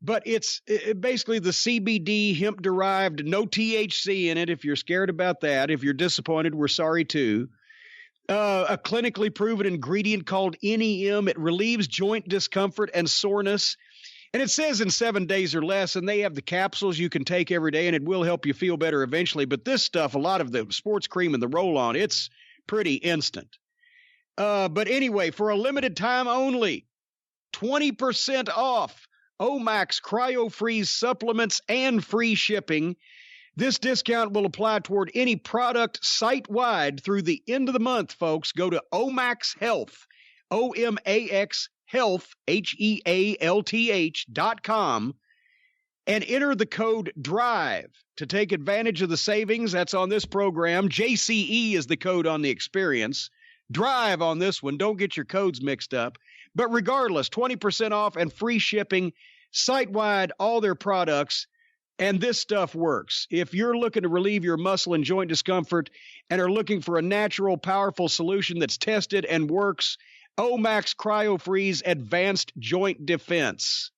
but it's basically the CBD hemp-derived, no THC in it. If you're scared about that, if you're disappointed, we're sorry too. a clinically proven ingredient called NEM. It relieves joint discomfort and soreness. And it says in 7 days or less, and they have the capsules you can take every day, and it will help you feel better eventually. But this stuff, a lot of the sports cream and the roll-on, it's pretty instant. But anyway, for a limited time only, 20% off Omax Cryo-Freeze supplements and free shipping. This discount will apply toward any product site-wide through the end of the month, folks. Go to Omax Health, OMAX Health, HEALTH.com, and enter the code DRIVE to take advantage of the savings that's on this program. JCE is the code on the experience. Drive on this one. Don't get your codes mixed up. But regardless, 20% off and free shipping site-wide, all their products. And this stuff works. If you're looking to relieve your muscle and joint discomfort and are looking for a natural, powerful solution that's tested and works, Omax Cryo-Freeze Advanced Joint Defense.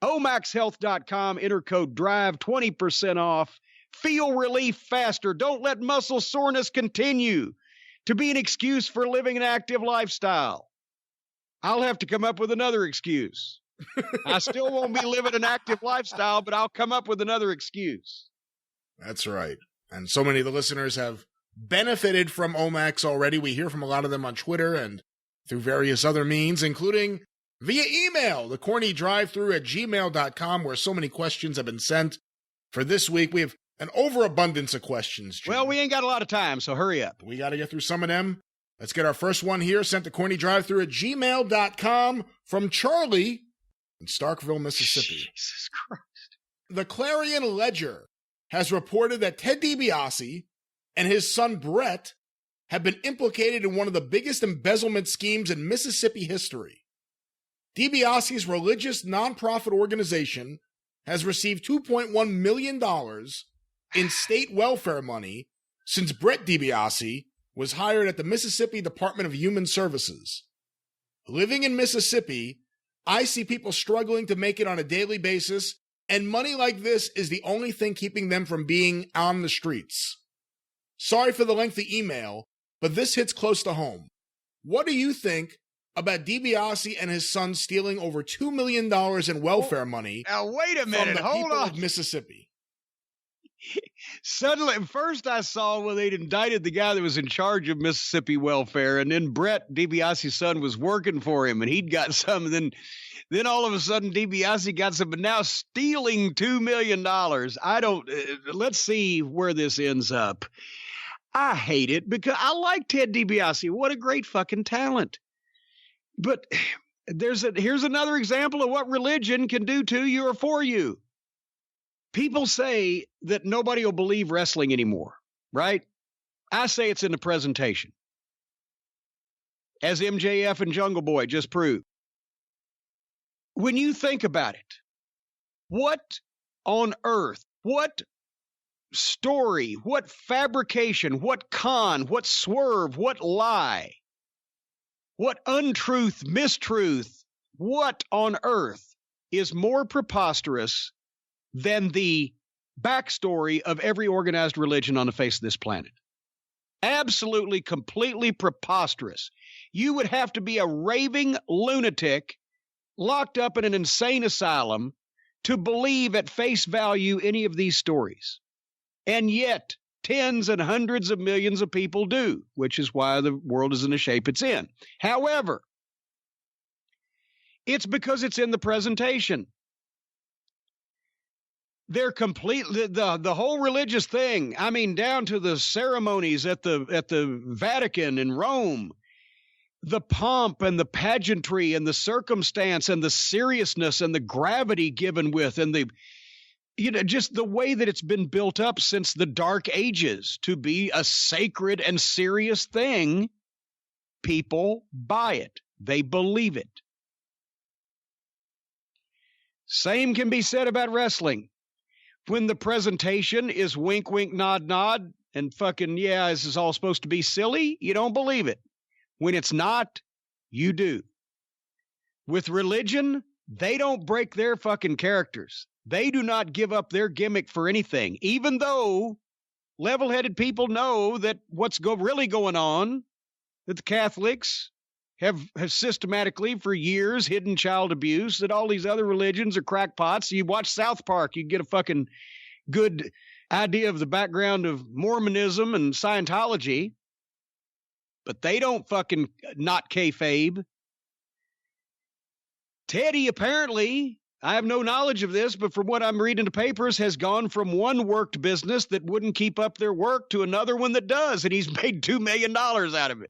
OmaxHealth.com, enter code DRIVE, 20% off. Feel relief faster. Don't let muscle soreness continue to be an excuse for living an active lifestyle. I'll have to come up with another excuse. I still won't be living an active lifestyle, but I'll come up with another excuse. That's right. And so many of the listeners have benefited from Omax already. We hear from a lot of them on Twitter and through various other means, including via email, the CornyDriveThru@gmail.com, where so many questions have been sent. For this week, we have an overabundance of questions, Jim. Well, we ain't got a lot of time, so hurry up. We got to get through some of them. Let's get our first one here, sent to CornyDriveThru@gmail.com from Charlie in Starkville, Mississippi. Jesus Christ. The Clarion Ledger has reported that Ted DiBiase and his son Brett have been implicated in one of the biggest embezzlement schemes in Mississippi history. DiBiase's religious nonprofit organization has received $2.1 million in state welfare money since Britt DiBiase was hired at the Mississippi Department of Human Services. Living in Mississippi, I see people struggling to make it on a daily basis, and money like this is the only thing keeping them from being on the streets. Sorry for the lengthy email, but this hits close to home. What do you think about DiBiase and his son stealing over $2 million in welfare money? Now, wait a minute. From the Hold people on. of Mississippi. Suddenly, first I saw where they'd indicted the guy that was in charge of Mississippi welfare, and then Brett, DiBiase's son, was working for him, and he'd got some, and then all of a sudden DiBiase got some, but now stealing $2 million. Let's see where this ends up. I hate it because I like Ted DiBiase. What a great fucking talent. But here's another example of what religion can do to you or for you. People say that nobody will believe wrestling anymore, right? I say it's in the presentation. As MJF and Jungle Boy just proved. When you think about it, what on earth, what story, what fabrication, what con, what swerve, what lie, what untruth, mistruth, what on earth is more preposterous than the backstory of every organized religion on the face of this planet? Absolutely, completely preposterous. You would have to be a raving lunatic locked up in an insane asylum to believe at face value any of these stories. And yet, tens and hundreds of millions of people do, which is why the world is in the shape it's in. However, it's because it's in the presentation. They're completely the whole religious thing. I mean, down to the ceremonies at the Vatican in Rome, the pomp and the pageantry and the circumstance and the seriousness and the gravity given with, and just the way that it's been built up since the Dark Ages to be a sacred and serious thing. People buy it. They believe it. Same can be said about wrestling. When the presentation is wink, wink, nod, nod, and fucking, yeah, this is all supposed to be silly, you don't believe it. When it's not, you do. With religion, they don't break their fucking characters. They do not give up their gimmick for anything, even though level-headed people know that what's really going on that the Catholics have systematically for years hidden child abuse, that all these other religions are crackpots. You watch South Park, you get a fucking good idea of the background of Mormonism and Scientology, but they don't fucking not kayfabe. Teddy apparently, I have no knowledge of this, but from what I'm reading in the papers, has gone from one worked business that wouldn't keep up their work to another one that does, and he's made $2 million out of it.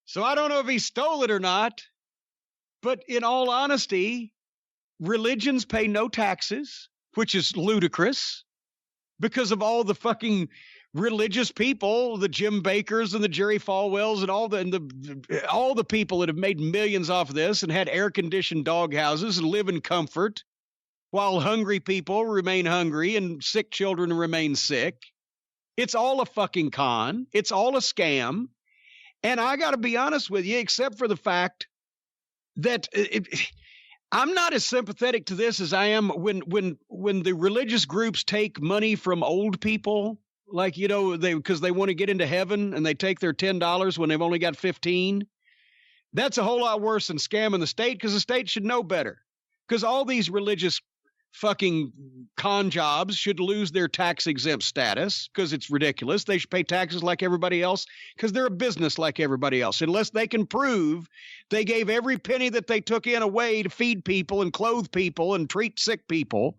So I don't know if he stole it or not, but in all honesty, religions pay no taxes, which is ludicrous because of all the fucking religious people, the Jim Bakers and the Jerry Falwells and all the people that have made millions off of this and had air-conditioned dog houses and live in comfort while hungry people remain hungry and sick children remain sick. It's all a fucking con. It's all a scam. And I got to be honest with you, except for the fact that I'm not as sympathetic to this as I am when the religious groups take money from old people, like, you know, because they want to get into heaven and they take their $10 when they've only got 15. That's a whole lot worse than scamming the state, because the state should know better. Because all these religious fucking con jobs should lose their tax exempt status, because it's ridiculous. They should pay taxes like everybody else, because they're a business like everybody else, unless they can prove they gave every penny that they took in away to feed people and clothe people and treat sick people.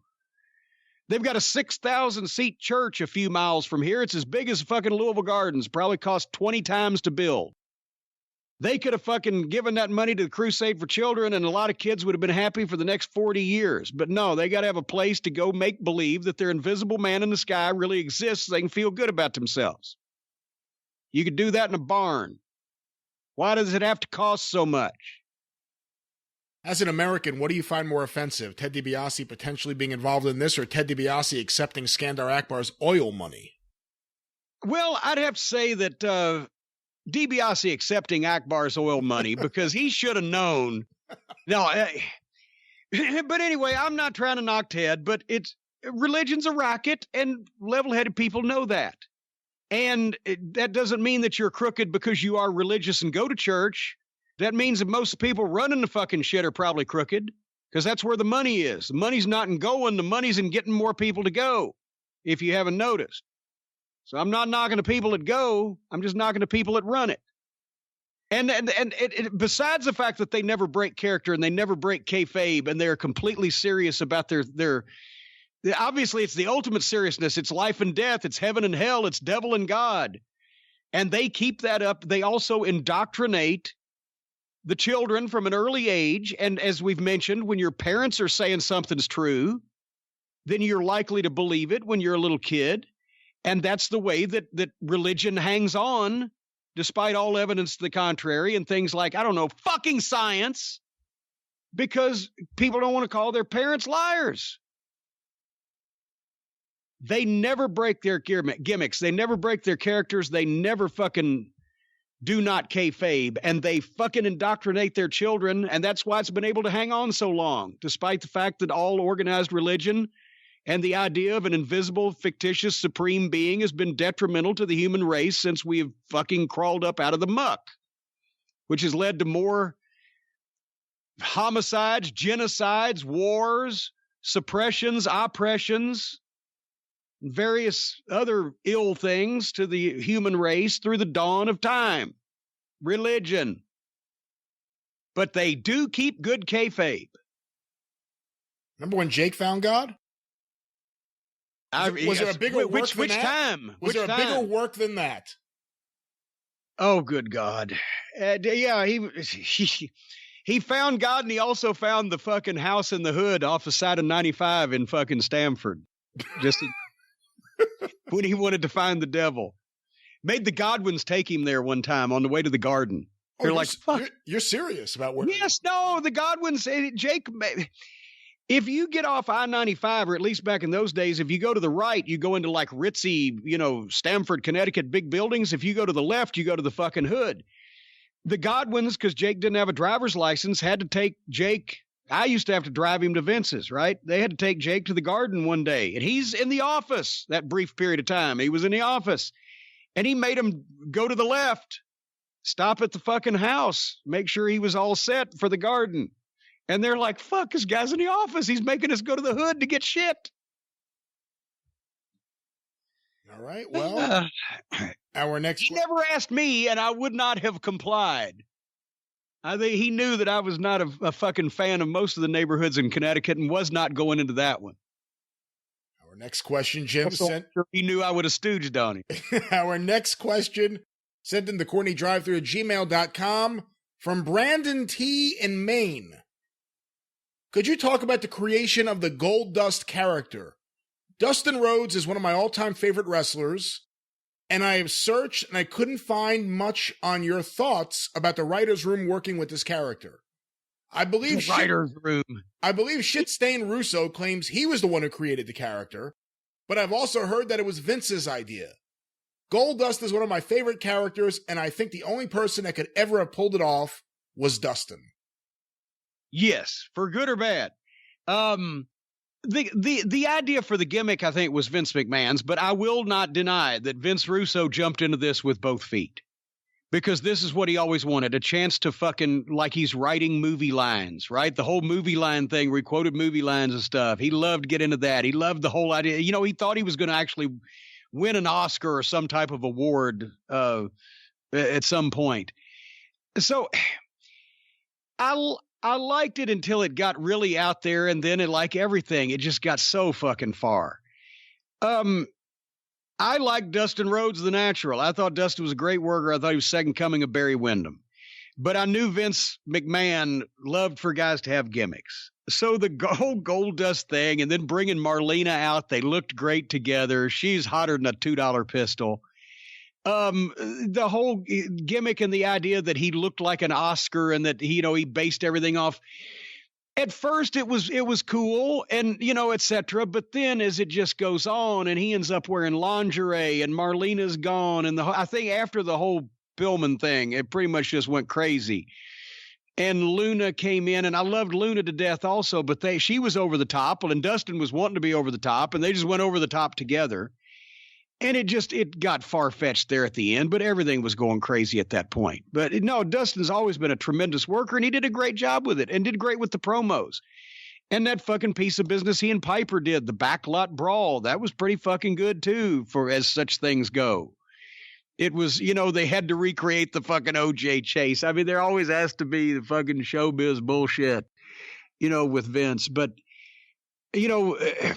They've got a 6,000 seat church a few miles from here. It's as big as fucking Louisville Gardens, probably cost 20 times to build. They could have fucking given that money to the Crusade for Children, and a lot of kids would have been happy for the next 40 years. But no, they got to have a place to go make believe that their invisible man in the sky really exists so they can feel good about themselves. You could do that in a barn. Why does it have to cost so much? As an American, what do you find more offensive? Ted DiBiase potentially being involved in this, or Ted DiBiase accepting Skandar Akbar's oil money? Well, I'd have to say that DiBiase accepting Akbar's oil money, because he should have known. No, but anyway, I'm not trying to knock Ted, but religion's a racket, and level-headed people know that. And that doesn't mean that you're crooked because you are religious and go to church. That means that most people running the fucking shit are probably crooked, because that's where the money is. The money's not in going. The money's in getting more people to go, if you haven't noticed. So I'm not knocking the people that go. I'm just knocking the people that run it. And besides the fact that they never break character and they never break kayfabe, and they're completely serious about their obviously it's the ultimate seriousness. It's life and death. It's heaven and hell. It's devil and God. And they keep that up. They also indoctrinate the children from an early age. And as we've mentioned, when your parents are saying something's true, then you're likely to believe it when you're a little kid. And that's the way that religion hangs on, despite all evidence to the contrary, and things like, I don't know, fucking science, because people don't want to call their parents liars. They never break their gimmicks. They never break their characters. They never fucking do not kayfabe, and they fucking indoctrinate their children. And that's why it's been able to hang on so long, despite the fact that all organized religion and the idea of an invisible, fictitious, supreme being has been detrimental to the human race since we have fucking crawled up out of the muck, which has led to more homicides, genocides, wars, suppressions, oppressions, various other ill things to the human race through the dawn of time. Religion. But they do keep good kayfabe. Remember when Jake found God? Was there a bigger work than that? Was there a bigger work than that? Oh, good God. Yeah, he found God, and he also found the fucking house in the hood off the side of 95 in fucking Stamford. Just when he wanted to find the devil. Made the Godwins take him there one time on the way to the garden. They're like, fuck. You're serious about what? Yes, no, the Godwins, Jake... If you get off I-95, or at least back in those days, if you go to the right, you go into like ritzy, Stamford, Connecticut, big buildings. If you go to the left, you go to the fucking hood. The Godwins, because Jake didn't have a driver's license, had to take Jake. I used to have to drive him to Vince's, right? They had to take Jake to the garden one day, and he's in the office that brief period of time. He was in the office, and he made him go to the left stop at the fucking house, make sure he was all set for the garden. And they're like, fuck, this guy's in the office. He's making us go to the hood to get shit. All right. Well, our next. He never asked me, and I would not have complied. I think he knew that I was not a fucking fan of most of the neighborhoods in Connecticut and was not going into that one. Our next question, Jim sent. He knew I would have stooged on him. Our next question sent in the CornyDriveThru at gmail.com from Brandon T. in Maine. Could you talk about the creation of the Goldust character? Dustin Rhodes is one of my all-time favorite wrestlers, and I have searched and I couldn't find much on your thoughts about the writer's room working with this character. I believe Shitstain Russo claims he was the one who created the character, but I've also heard that it was Vince's idea. Goldust is one of my favorite characters, and I think the only person that could ever have pulled it off was Dustin. Yes, for good or bad. The idea for the gimmick, I think, was Vince McMahon's, but I will not deny that Vince Russo jumped into this with both feet. Because this is what he always wanted, a chance to fucking, like he's writing movie lines, right? The whole movie line thing, where he quoted movie lines and stuff. He loved to get into that. He loved the whole idea. You know, he thought he was going to actually win an Oscar or some type of award at some point. So I liked it until it got really out there, and then it, like everything, it just got so fucking far. I liked Dustin Rhodes, the natural. I thought Dustin was a great worker. I thought he was second coming of Barry Windham. But I knew Vince McMahon loved for guys to have gimmicks. So the whole Goldust thing, and then bringing Marlena out, they looked great together. She's hotter than a $2 pistol. The whole gimmick and the idea that he looked like an Oscar and that he based everything off. At first it was cool and, et cetera. But then as it just goes on and he ends up wearing lingerie and Marlena's gone. And I think after the whole Pillman thing, it pretty much just went crazy. And Luna came in, and I loved Luna to death also, but she was over the top, and Dustin was wanting to be over the top, and they just went over the top together. And it got far-fetched there at the end, but everything was going crazy at that point. But no, Dustin's always been a tremendous worker, and he did a great job with it and did great with the promos. And that fucking piece of business he and Piper did, the backlot brawl, that was pretty fucking good too, for as such things go. It was, they had to recreate the fucking OJ chase. I mean, there always has to be the fucking showbiz bullshit, with Vince. But, I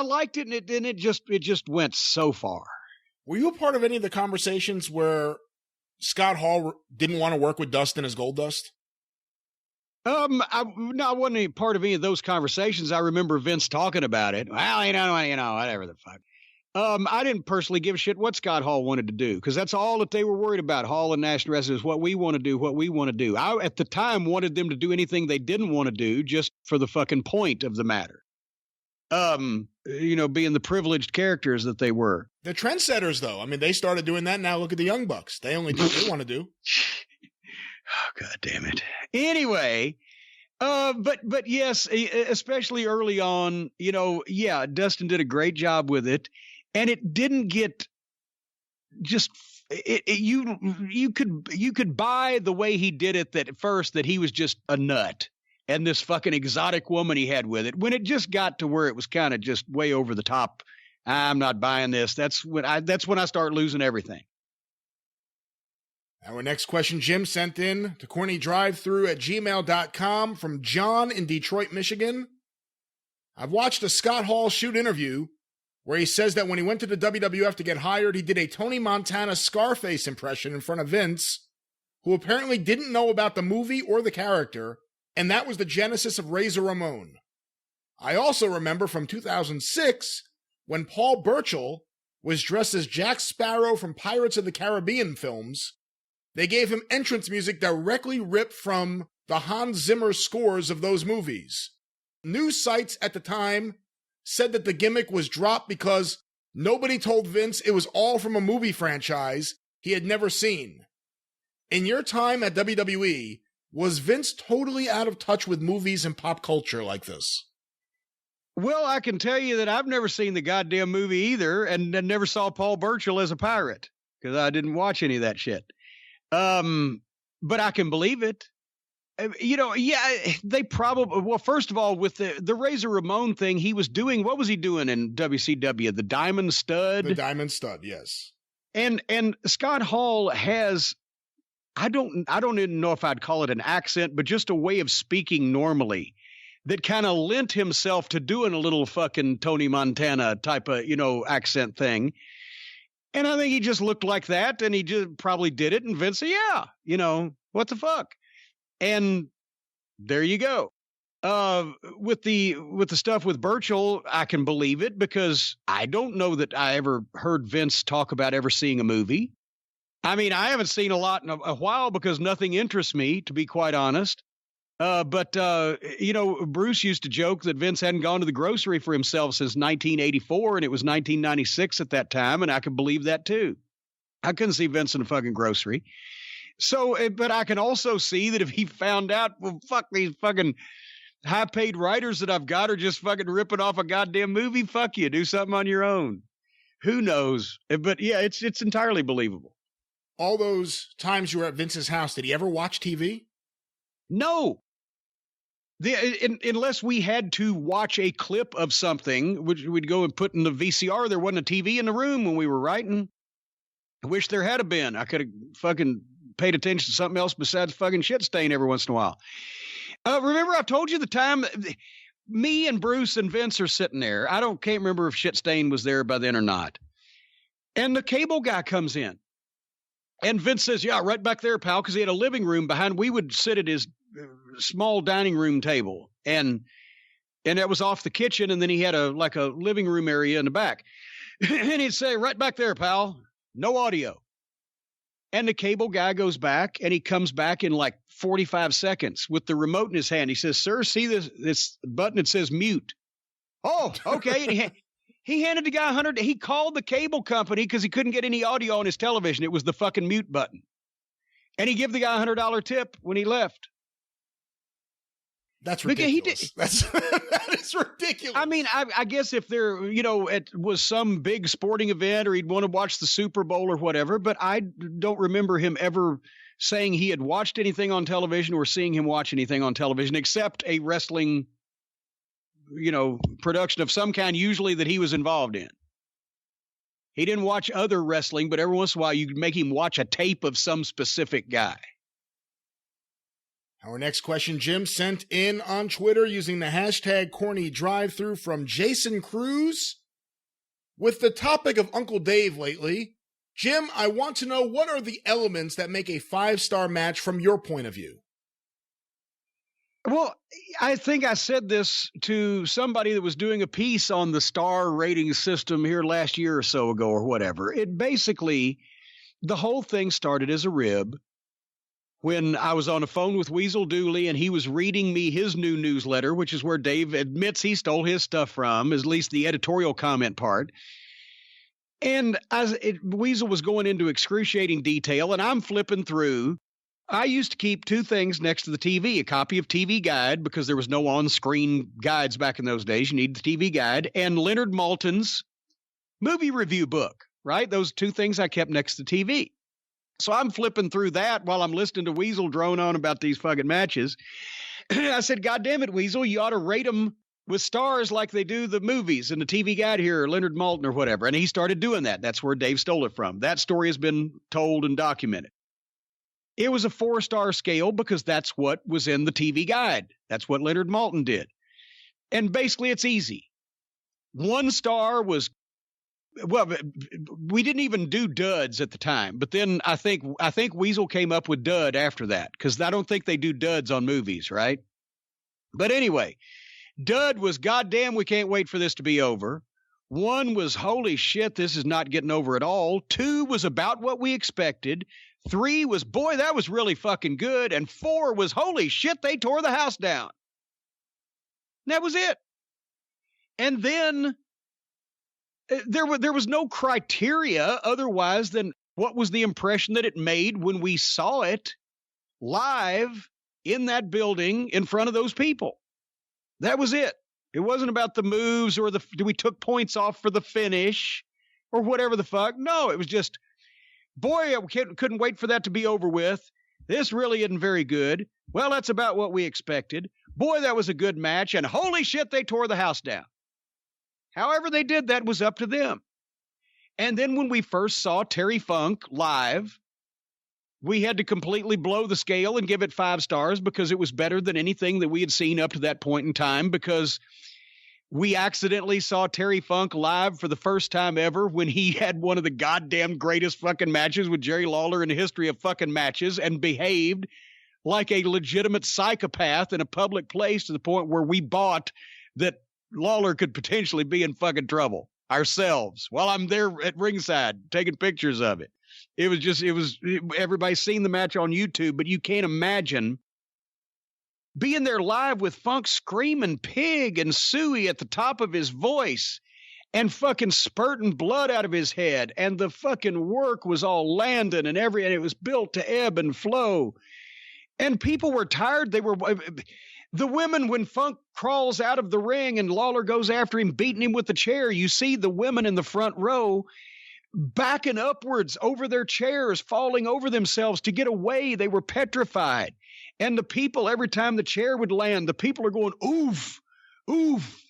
liked it, and it just went so far. Were you a part of any of the conversations where Scott Hall didn't want to work with Dustin as Goldust? I wasn't any part of any of those conversations. I remember Vince talking about it. Well, whatever the fuck. I didn't personally give a shit what Scott Hall wanted to do, because that's all that they were worried about. Hall and National Wrestling is what we want to do. I, at the time, wanted them to do anything they didn't want to do just for the fucking point of the matter. Being the privileged characters that they were. They're trendsetters, though. I mean, they started doing that. Now look at the Young Bucks. They only do what they want to do. Oh, God damn it. Anyway, but yes, especially early on, Dustin did a great job with it. And it didn't get you could buy the way he did it, that at first that he was just a nut and this fucking exotic woman he had with it. When it just got to where it was kind of just way over the top, I'm not buying this. That's when I start losing everything. Our next question, Jim sent in to CornyDriveThru at gmail.com from John in Detroit, Michigan. I've watched a Scott Hall shoot interview where he says that when he went to the WWF to get hired, he did a Tony Montana Scarface impression in front of Vince, who apparently didn't know about the movie or the character, and that was the genesis of Razor Ramon. I also remember from 2006 when Paul Burchill was dressed as Jack Sparrow from Pirates of the Caribbean films. They gave him entrance music directly ripped from the Hans Zimmer scores of those movies. News sites at the time said that the gimmick was dropped because nobody told Vince it was all from a movie franchise he had never seen. In your time at WWE, was Vince totally out of touch with movies and pop culture like this? Well, I can tell you that I've never seen the goddamn movie either, and never saw Paul Burchill as a pirate. because I didn't watch any of that shit. But I can believe it. They probably, well, first of all, with the Razor Ramon thing he was doing, what was he doing in WCW? The Diamond Stud? The Diamond Stud, yes. And Scott Hall has, I don't even know if I'd call it an accent, but just a way of speaking normally that kind of lent himself to doing a little fucking Tony Montana type of, accent thing. And I think he just looked like that, and he just probably did it. And Vince said, yeah, what the fuck? And there you go. With the stuff with Burchell, I can believe it because I don't know that I ever heard Vince talk about ever seeing a movie. I mean, I haven't seen a lot in a while because nothing interests me, to be quite honest. But Bruce used to joke that Vince hadn't gone to the grocery for himself since 1984, and it was 1996 at that time, and I could believe that too. I couldn't see Vince in a fucking grocery. So, but I can also see that if he found out, well, fuck, these fucking high-paid writers that I've got are just fucking ripping off a goddamn movie, fuck you, do something on your own. Who knows? But yeah, it's entirely believable. All those times you were at Vince's house, did he ever watch TV? No. Unless we had to watch a clip of something, which we'd go and put in the VCR, there wasn't a TV in the room when we were writing. I wish there had been. I could have fucking paid attention to something else besides fucking shit stain every once in a while. Remember I told you the time me and Bruce and Vince are sitting there. Can't remember if shit stain was there by then or not. And the cable guy comes in. And Vince says, yeah, right back there, pal, because he had a living room behind. We would sit at his small dining room table. And that was off the kitchen. And then he had a living room area in the back. And he'd say, right back there, pal, no audio. And the cable guy goes back, and he comes back in like 45 seconds with the remote in his hand. He says, sir, see this button? It says mute. Oh, okay. And he handed the guy $100. He called the cable company because he couldn't get any audio on his television. It was the fucking mute button. And he gave the guy $100 tip when he left. That's ridiculous. That is ridiculous. I mean, I guess if there, it was some big sporting event or he'd want to watch the Super Bowl or whatever, but I don't remember him ever saying he had watched anything on television or seeing him watch anything on television except a wrestling, production of some kind, usually that he was involved in. He didn't watch other wrestling, but every once in a while you could make him watch a tape of some specific guy. Our next question, Jim, sent in on Twitter using the hashtag CornyDriveThru from Jason Cruz. With the topic of Uncle Dave lately, Jim, I want to know what are the elements that make a 5-star match from your point of view? Well, I think I said this to somebody that was doing a piece on the star rating system here last year or so ago or whatever. It basically, the whole thing started as a rib when I was on the phone with Weasel Dooley and he was reading me his new newsletter, which is where Dave admits he stole his stuff from, at least the editorial comment part. And Weasel was going into excruciating detail, and I'm flipping through. I used to keep 2 things next to the TV, a copy of TV Guide, because there was no on-screen guides back in those days. You need the TV Guide, and Leonard Maltin's movie review book, right? Those 2 things I kept next to TV. So I'm flipping through that while I'm listening to Weasel drone on about these fucking matches. I said, God damn it, Weasel, you ought to rate them with stars like they do the movies in the TV Guide here, or Leonard Maltin or whatever. And he started doing that. That's where Dave stole it from. That story has been told and documented. It was a 4-star scale because that's what was in the TV Guide. That's what Leonard Maltin did. And basically it's easy. 1 star was, well, we didn't even do duds at the time, but then I think Weasel came up with dud after that, because I don't think they do duds on movies, right? But anyway, dud was goddamn, we can't wait for this to be over. 1 was holy shit, this is not getting over at all. 2 was about what we expected. 3 was boy, that was really fucking good. And 4 was holy shit, they tore the house down. And that was it. And then there was no criteria otherwise than what was the impression that it made when we saw it live in that building in front of those people. That was it. It wasn't about the moves or we took points off for the finish or whatever the fuck. No, it was just Boy, I couldn't wait for that to be over with. This really isn't very good. Well, that's about what we expected. Boy, that was a good match, and holy shit, they tore the house down. However they did that was up to them. And then when we first saw Terry Funk live, we had to completely blow the scale and give it 5 stars because it was better than anything that we had seen up to that point in time, because we accidentally saw Terry Funk live for the first time ever when he had one of the goddamn greatest fucking matches with Jerry Lawler in the history of fucking matches and behaved like a legitimate psychopath in a public place to the point where we bought that Lawler could potentially be in fucking trouble ourselves while I'm there at ringside taking pictures of it. Everybody's seen the match on YouTube, but you can't imagine being there live with Funk screaming pig and suey at the top of his voice and fucking spurting blood out of his head. And the fucking work was all landing and it was built to ebb and flow. And people were tired. The women, when Funk crawls out of the ring and Lawler goes after him, beating him with the chair, you see the women in the front row backing upwards over their chairs, falling over themselves to get away. They were petrified. And the people, every time the chair would land, the people are going, oof, oof.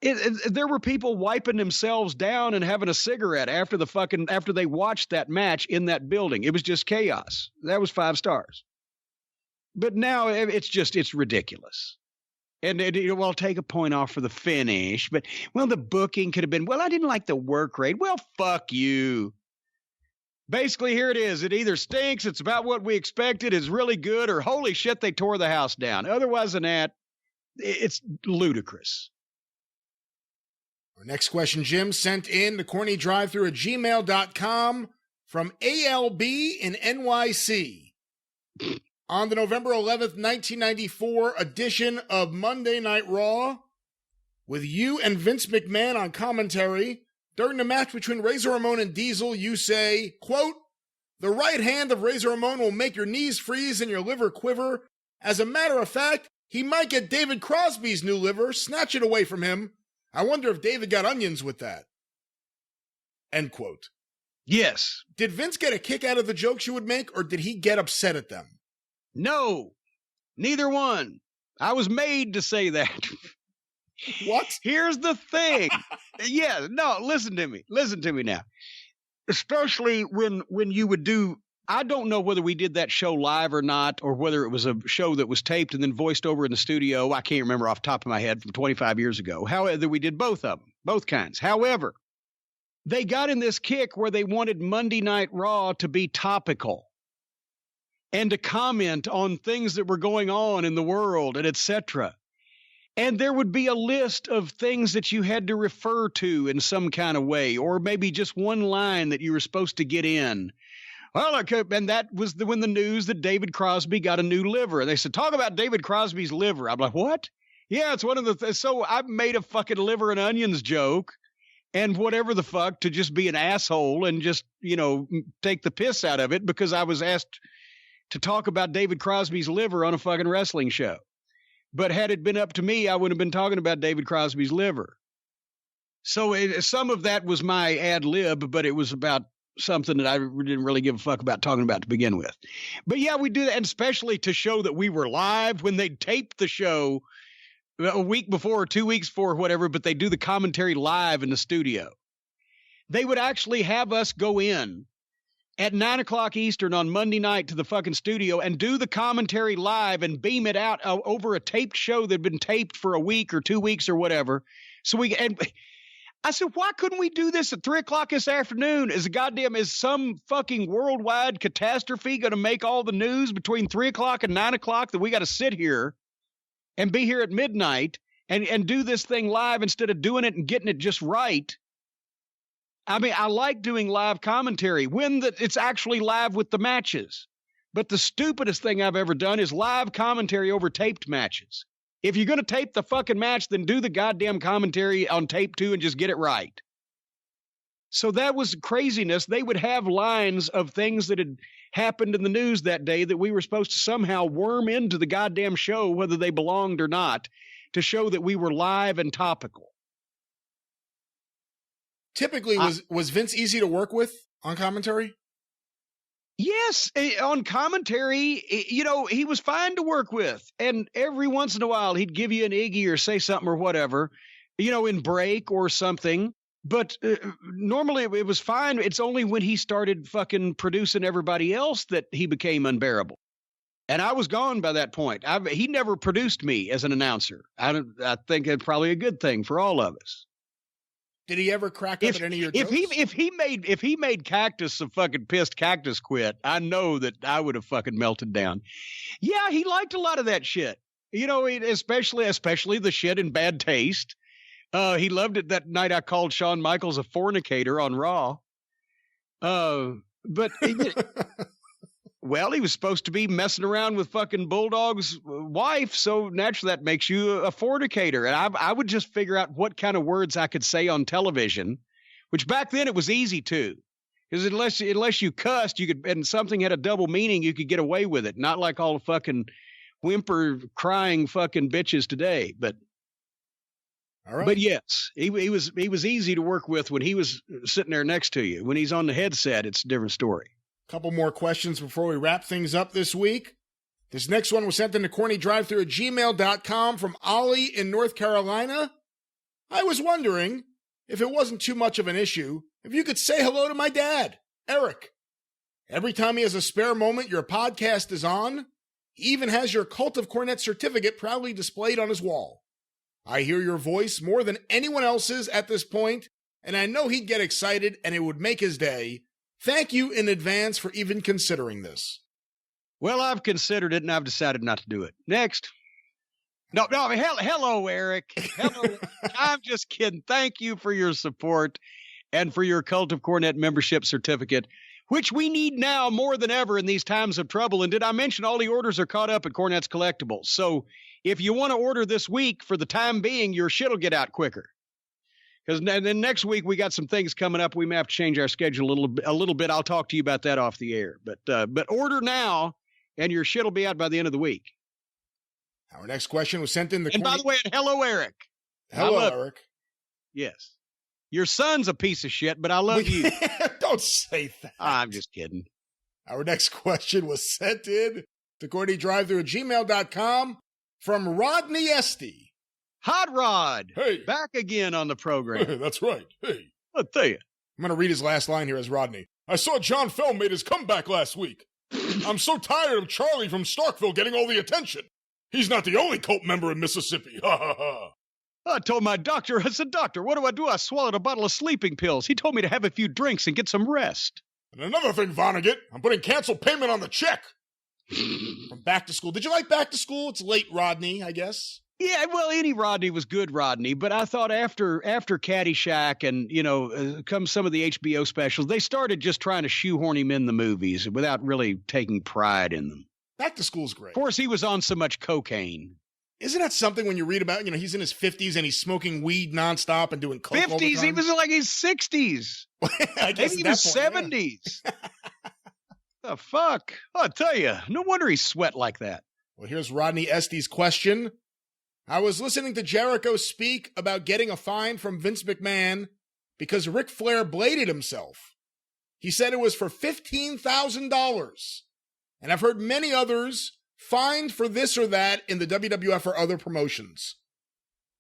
There were people wiping themselves down and having a cigarette after they watched that match in that building. It was just chaos. That was 5 stars. But now it's ridiculous. And I'll take a point off for the finish, but the booking could have been, I didn't like the work rate. Well, fuck you. Basically, here it is. It either stinks, it's about what we expected, it's really good, or holy shit, they tore the house down. Otherwise than that, it's ludicrous. Our next question, Jim, sent in to CornyDriveThru at gmail.com from ALB in NYC. On the November 11th, 1994 edition of Monday Night Raw, with you and Vince McMahon on commentary, during the match between Razor Ramon and Diesel, you say, quote, "The right hand of Razor Ramon will make your knees freeze and your liver quiver. As a matter of fact, he might get David Crosby's new liver, snatch it away from him. I wonder if David got onions with that." End quote. Yes. Did Vince get a kick out of the jokes you would make, or did he get upset at them? No, neither one. I was made to say that. What? Here's the thing. Yeah, no, listen to me. Listen to me now. Especially when you would do, I don't know whether we did that show live or not, or whether it was a show that was taped and then voiced over in the studio. I can't remember off the top of my head from 25 years ago. However, we did both of them, both kinds. However, they got in this kick where they wanted Monday Night Raw to be topical and to comment on things that were going on in the world and etc. And there would be a list of things that you had to refer to in some kind of way, or maybe just one line that you were supposed to get in. Well, and that was when the news that David Crosby got a new liver. And they said, talk about David Crosby's liver. I'm like, what? Yeah, it's one of the so I made a fucking liver and onions joke and whatever the fuck to just be an asshole and just, take the piss out of it because I was asked to talk about David Crosby's liver on a fucking wrestling show. But had it been up to me, I would have been talking about David Crosby's liver. So some of that was my ad lib, but it was about something that I didn't really give a fuck about talking about to begin with. But yeah, we do that, and especially to show that we were live when they taped the show a week before or 2 weeks before or whatever, but they do the commentary live in the studio. They would actually have us go in at 9:00 Eastern on Monday night to the fucking studio and do the commentary live and beam it out over a taped show that had been taped for a week or 2 weeks or whatever. And I said, why couldn't we do this at 3:00 this afternoon? Is some fucking worldwide catastrophe going to make all the news between 3:00 and 9:00 that we got to sit here and be here at midnight and do this thing live instead of doing it and getting it just right? I mean, I like doing live commentary when it's actually live with the matches. But the stupidest thing I've ever done is live commentary over taped matches. If you're going to tape the fucking match, then do the goddamn commentary on tape too and just get it right. So that was craziness. They would have lines of things that had happened in the news that day that we were supposed to somehow worm into the goddamn show, whether they belonged or not, to show that we were live and topical. Typically, was Vince easy to work with on commentary? Yes, on commentary, he was fine to work with. And every once in a while, he'd give you an Iggy or say something or whatever, in break or something. But normally it was fine. It's only when he started fucking producing everybody else that he became unbearable. And I was gone by that point. He never produced me as an announcer. I think it's probably a good thing for all of us. Did he ever crack up at any of your jokes? If he made Cactus a fucking pissed Cactus quit, I know that I would have fucking melted down. Yeah, he liked a lot of that shit. Especially the shit in bad taste. He loved it that night I called Shawn Michaels a fornicator on Raw. But well, he was supposed to be messing around with fucking Bulldog's wife, so naturally that makes you a fornicator. And I would just figure out what kind of words I could say on television, which back then it was easy to, because unless you cussed, you could, and something had a double meaning, you could get away with it. Not like all the fucking whimper crying fucking bitches today, but. All right. But yes, he was easy to work with when he was sitting there next to you. When he's on the headset, it's a different story. Couple more questions before we wrap things up this week. This next one was sent in to CornyDriveThru at gmail.com from Ollie in North Carolina. I was wondering, if it wasn't too much of an issue, if you could say hello to my dad, Eric. Every time he has a spare moment, your podcast is on. He even has your Cult of Cornette certificate proudly displayed on his wall. I hear your voice more than anyone else's at this point, and I know he'd get excited and it would make his day. Thank you in advance for even considering this. Well, I've considered it and I've decided not to do it. Next. No, hello, Eric. Hello. I'm just kidding. Thank you for your support and for your Cult of Cornette membership certificate, which we need now more than ever in these times of trouble. And did I mention all the orders are caught up at Cornette's Collectibles? So if you want to order this week, for the time being, your shit will get out quicker. Because then next week we got some things coming up. We may have to change our schedule a little bit. I'll talk to you about that off the air. But order now, and your shit will be out by the end of the week. Our next question was sent in And by the way, hello, Eric. Hello, Eric. Yes. Your son's a piece of shit, but I love you. Don't say that. I'm just kidding. Our next question was sent in to CornyDriveThru at gmail.com from Rodney Esty. Hot Rod. Hey. Back again on the program. Hey, that's right. Hey. I'll tell you. I'm going to read his last line here as Rodney. I saw John Fell made his comeback last week. I'm so tired of Charlie from Starkville getting all the attention. He's not the only cult member in Mississippi. Ha ha ha. I told my doctor, I said, doctor, what do? I swallowed a bottle of sleeping pills. He told me to have a few drinks and get some rest. And another thing, Vonnegut, I'm putting canceled payment on the check. From Back to School. Did you like Back to School? It's late Rodney, I guess. Yeah, well, any Rodney was good Rodney, but I thought after Caddyshack and, come some of the HBO specials, they started just trying to shoehorn him in the movies without really taking pride in them. Back to School's great. Of course, he was on so much cocaine. Isn't that something when you read about, he's in his 50s and he's smoking weed nonstop and doing coke all the 50s? time? He was in like his 60s. I guess maybe even 70s. The fuck? I'll tell you, no wonder he sweat like that. Well, here's Rodney Esty's question. I was listening to Jericho speak about getting a fine from Vince McMahon because Ric Flair bladed himself. He said it was for $15,000. And I've heard many others fined for this or that in the WWF or other promotions.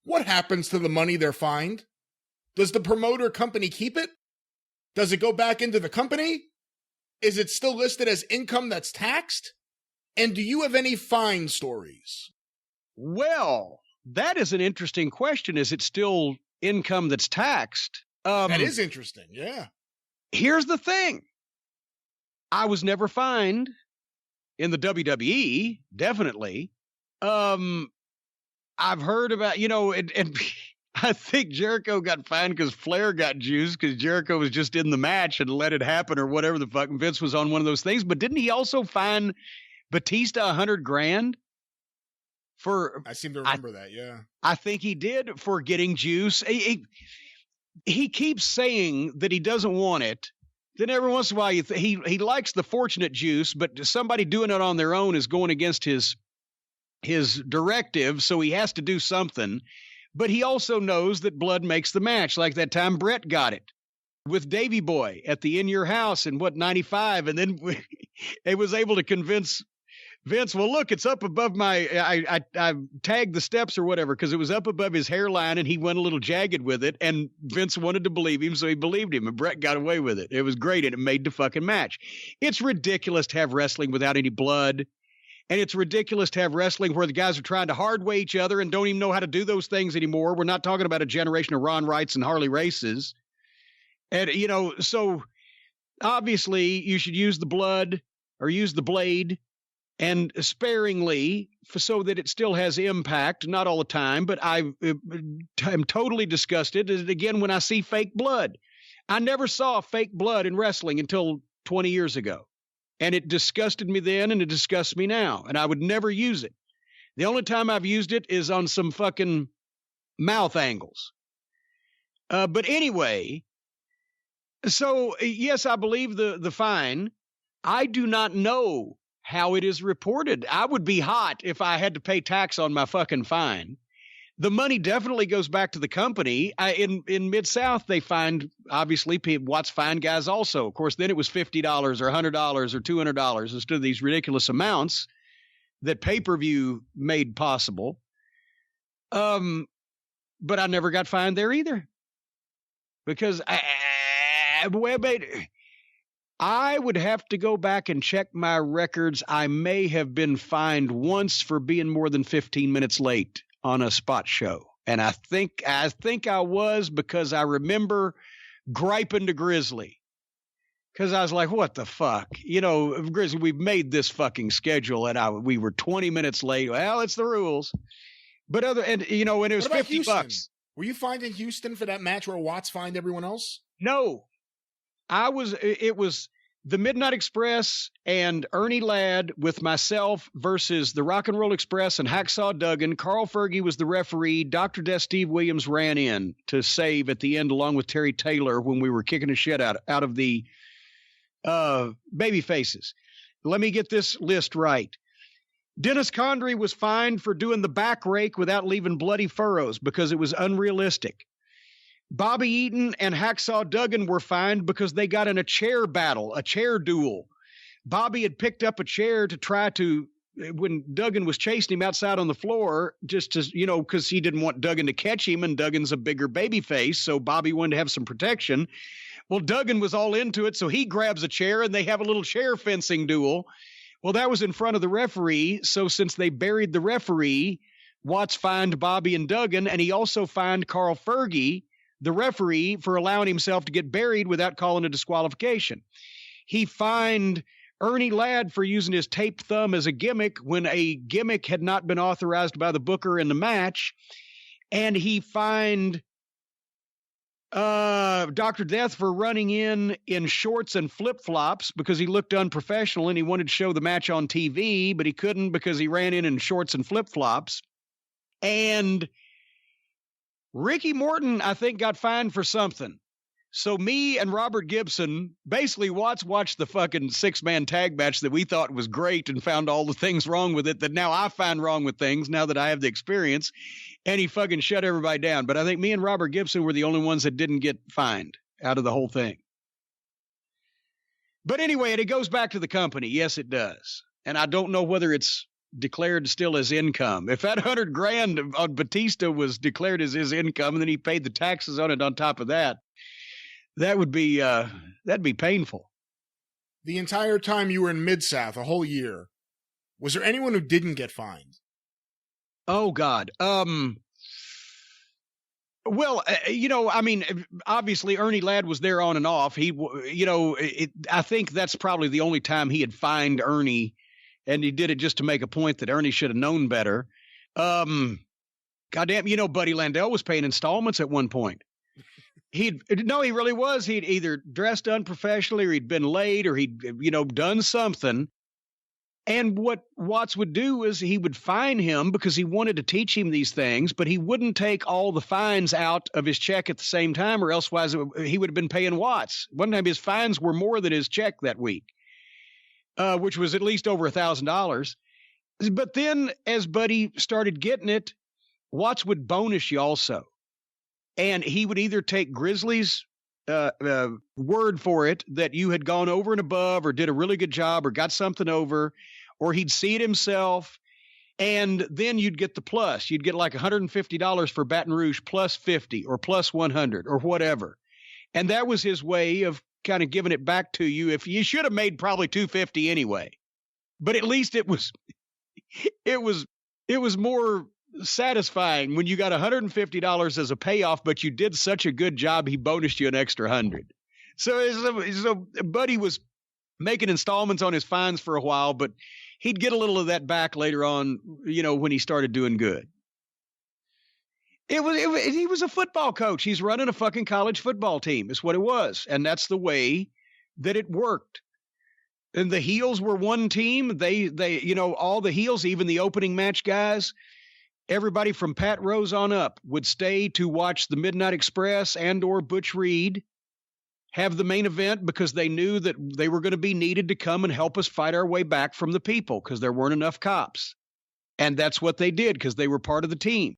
What happens to the money they're fined? Does the promoter company keep it? Does it go back into the company? Is it still listed as income that's taxed? And do you have any fine stories? Well, that is an interesting question. Is it still income that's taxed? That is interesting, yeah. Here's the thing. I was never fined in the WWE, definitely. I've heard about, and I think Jericho got fined because Flair got juiced because Jericho was just in the match and let it happen or whatever the fuck. Vince was on one of those things. But didn't he also fine Batista $100,000? I seem to remember that, yeah. I think he did for getting juice. He keeps saying that he doesn't want it. Then every once in a while, he likes the fortunate juice, but somebody doing it on their own is going against his directive, so he has to do something. But he also knows that blood makes the match, like that time Brett got it with Davey Boy at the In Your House in 95, and then It was able to convince Vince, well, look, it's up above I tagged the steps or whatever because it was up above his hairline and he went a little jagged with it. And Vince wanted to believe him, so he believed him. And Brett got away with it. It was great, and it made the fucking match. It's ridiculous to have wrestling without any blood. And it's ridiculous to have wrestling where the guys are trying to hard way each other and don't even know how to do those things anymore. We're not talking about a generation of Ron Wrights and Harley Races. And, so obviously you should use the blood or use the blade and sparingly so that it still has impact, not all the time, but I'm totally disgusted again when I see fake blood. I never saw fake blood in wrestling until 20 years ago, and it disgusted me then and it disgusts me now, and I would never use it. The only time I've used it is on some fucking mouth angles. But anyway, so yes, I believe the fine. I do not know how it is reported. I would be hot if I had to pay tax on my fucking fine. The money definitely goes back to the company. In Mid-South, they fined, obviously, Watts fined guys also. Of course, then it was $50 or $100 or $200 instead of these ridiculous amounts that pay-per-view made possible. But I never got fined there either. Because I would have to go back and check my records. I may have been fined once for being more than 15 minutes late on a spot show. And I think I was because I remember griping to Grizzly. Because I was like, what the fuck? Grizzly, we've made this fucking schedule and we were 20 minutes late. Well, it's the rules. But and it was $50. Were you fined in Houston for that match where Watts fined everyone else? No. It was the Midnight Express and Ernie Ladd with myself versus the Rock and Roll Express and Hacksaw Duggan. Carl Fergie was the referee. Dr. Death Steve Williams ran in to save at the end along with Terry Taylor when we were kicking the shit out of the baby faces. Let me get this list right. Dennis Condrey was fined for doing the back rake without leaving bloody furrows because it was unrealistic. Bobby Eaton and Hacksaw Duggan were fined because they got in a chair battle, a chair duel. Bobby had picked up a chair to try to, when Duggan was chasing him outside on the floor, just to, because he didn't want Duggan to catch him, and Duggan's a bigger baby face, so Bobby wanted to have some protection. Well, Duggan was all into it, so he grabs a chair, and they have a little chair fencing duel. Well, that was in front of the referee, so since they buried the referee, Watts fined Bobby and Duggan, and he also fined Carl Fergie, the referee, for allowing himself to get buried without calling a disqualification. He fined Ernie Ladd for using his taped thumb as a gimmick when a gimmick had not been authorized by the booker in the match. And he fined Dr. Death for running in shorts and flip-flops because he looked unprofessional and he wanted to show the match on TV, but he couldn't because he ran in shorts and flip-flops. And Ricky Morton, I think, got fined for something. So me and Robert Gibson, basically Watts watched the fucking 6-man tag match that we thought was great and found all the things wrong with it that now I find wrong with things now that I have the experience, and he fucking shut everybody down. But I think me and Robert Gibson were the only ones that didn't get fined out of the whole thing. But anyway, it goes back to the company. Yes, it does. And I don't know whether it's declared still as income. If that $100,000 on Batista was declared as his income and then he paid the taxes on it on top of that, that would be that'd be painful. The entire time you were in Mid-South, a whole year, was there anyone who didn't get fined? Oh God. Well, I mean, obviously Ernie Ladd was there on and off. He, I think that's probably the only time he had fined Ernie. And he did it just to make a point that Ernie should have known better. Goddamn, Buddy Landell was paying installments at one point. He really was. He'd either dressed unprofessionally or he'd been late or he'd, done something. And what Watts would do is he would fine him because he wanted to teach him these things, but he wouldn't take all the fines out of his check at the same time or elsewise he would have been paying Watts. One time his fines were more than his check that week. Which was at least over $1,000. But then as Buddy started getting it, Watts would bonus you also. And he would either take Grizzly's word for it that you had gone over and above or did a really good job or got something over, or he'd see it himself. And then you'd get the plus. You'd get like $150 for Baton Rouge plus 50 or plus 100 or whatever. And that was his way of kind of giving it back to you. If you should have made probably $250 anyway, but at least it was more satisfying when you got $150 as a payoff, but you did such a good job, he bonused you an extra 100. So Buddy was making installments on his fines for a while, but he'd get a little of that back later on, when he started doing good. He was a football coach. He's running a fucking college football team is what it was. And that's the way that it worked. And the heels were one team. They all the heels, even the opening match guys, everybody from Pat Rose on up would stay to watch the Midnight Express and or Butch Reed have the main event because they knew that they were going to be needed to come and help us fight our way back from the people because there weren't enough cops. And that's what they did because they were part of the team.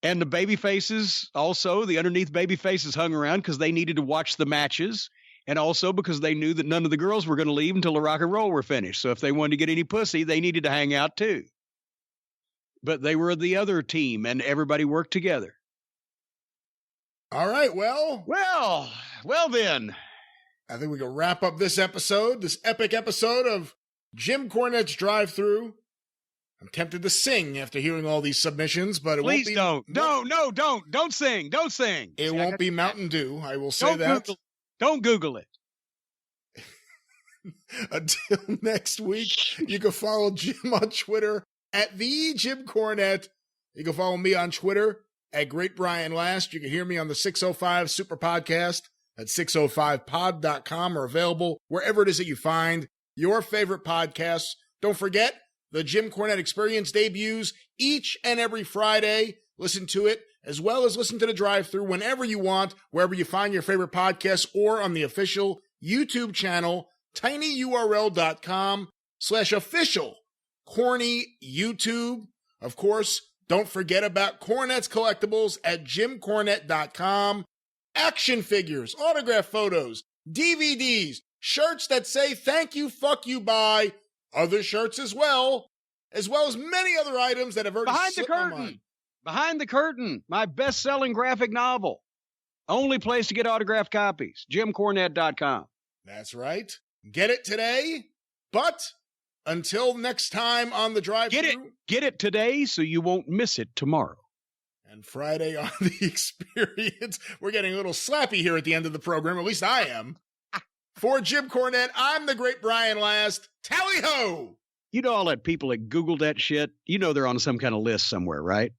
And the baby faces also, the underneath baby faces hung around because they needed to watch the matches. And also because they knew that none of the girls were going to leave until the rock and roll were finished. So if they wanted to get any pussy, they needed to hang out too. But they were the other team and everybody worked together. All right, well then. I think we can wrap up this episode, this epic episode of Jim Cornette's Drive-Thru. I'm tempted to sing after hearing all these submissions, but it won't be. Don't sing. Don't sing. It won't be Mountain Dew. I will say that. Don't Google it. Until next week, you can follow Jim on Twitter at the Jim Cornette. You can follow me on Twitter at Great Brian Last. You can hear me on the 605 Superpodcast at 605pod.com or available wherever it is that you find your favorite podcasts. Don't forget, the Jim Cornette Experience debuts each and every Friday. Listen to it, as well as listen to the Drive-Thru whenever you want, wherever you find your favorite podcasts, or on the official YouTube channel, tinyurl.com/official Corny YouTube. Of course, don't forget about Cornette's Collectibles at jimcornette.com. Action figures, autograph photos, DVDs, shirts that say thank you, fuck you, bye, other shirts as well as many other items that have already slipped my mind. Behind the Curtain, my best-selling graphic novel. Only place to get autographed copies, jimcornette.com. That's right. Get it today, but until next time on the Drive-Thru. Get it today so you won't miss it tomorrow. And Friday on the Experience. We're getting a little slappy here at the end of the program, at least I am. For Jim Cornette, I'm the Great Brian Last. Tally-ho! You know all that people that Googled that shit? You know they're on some kind of list somewhere, right?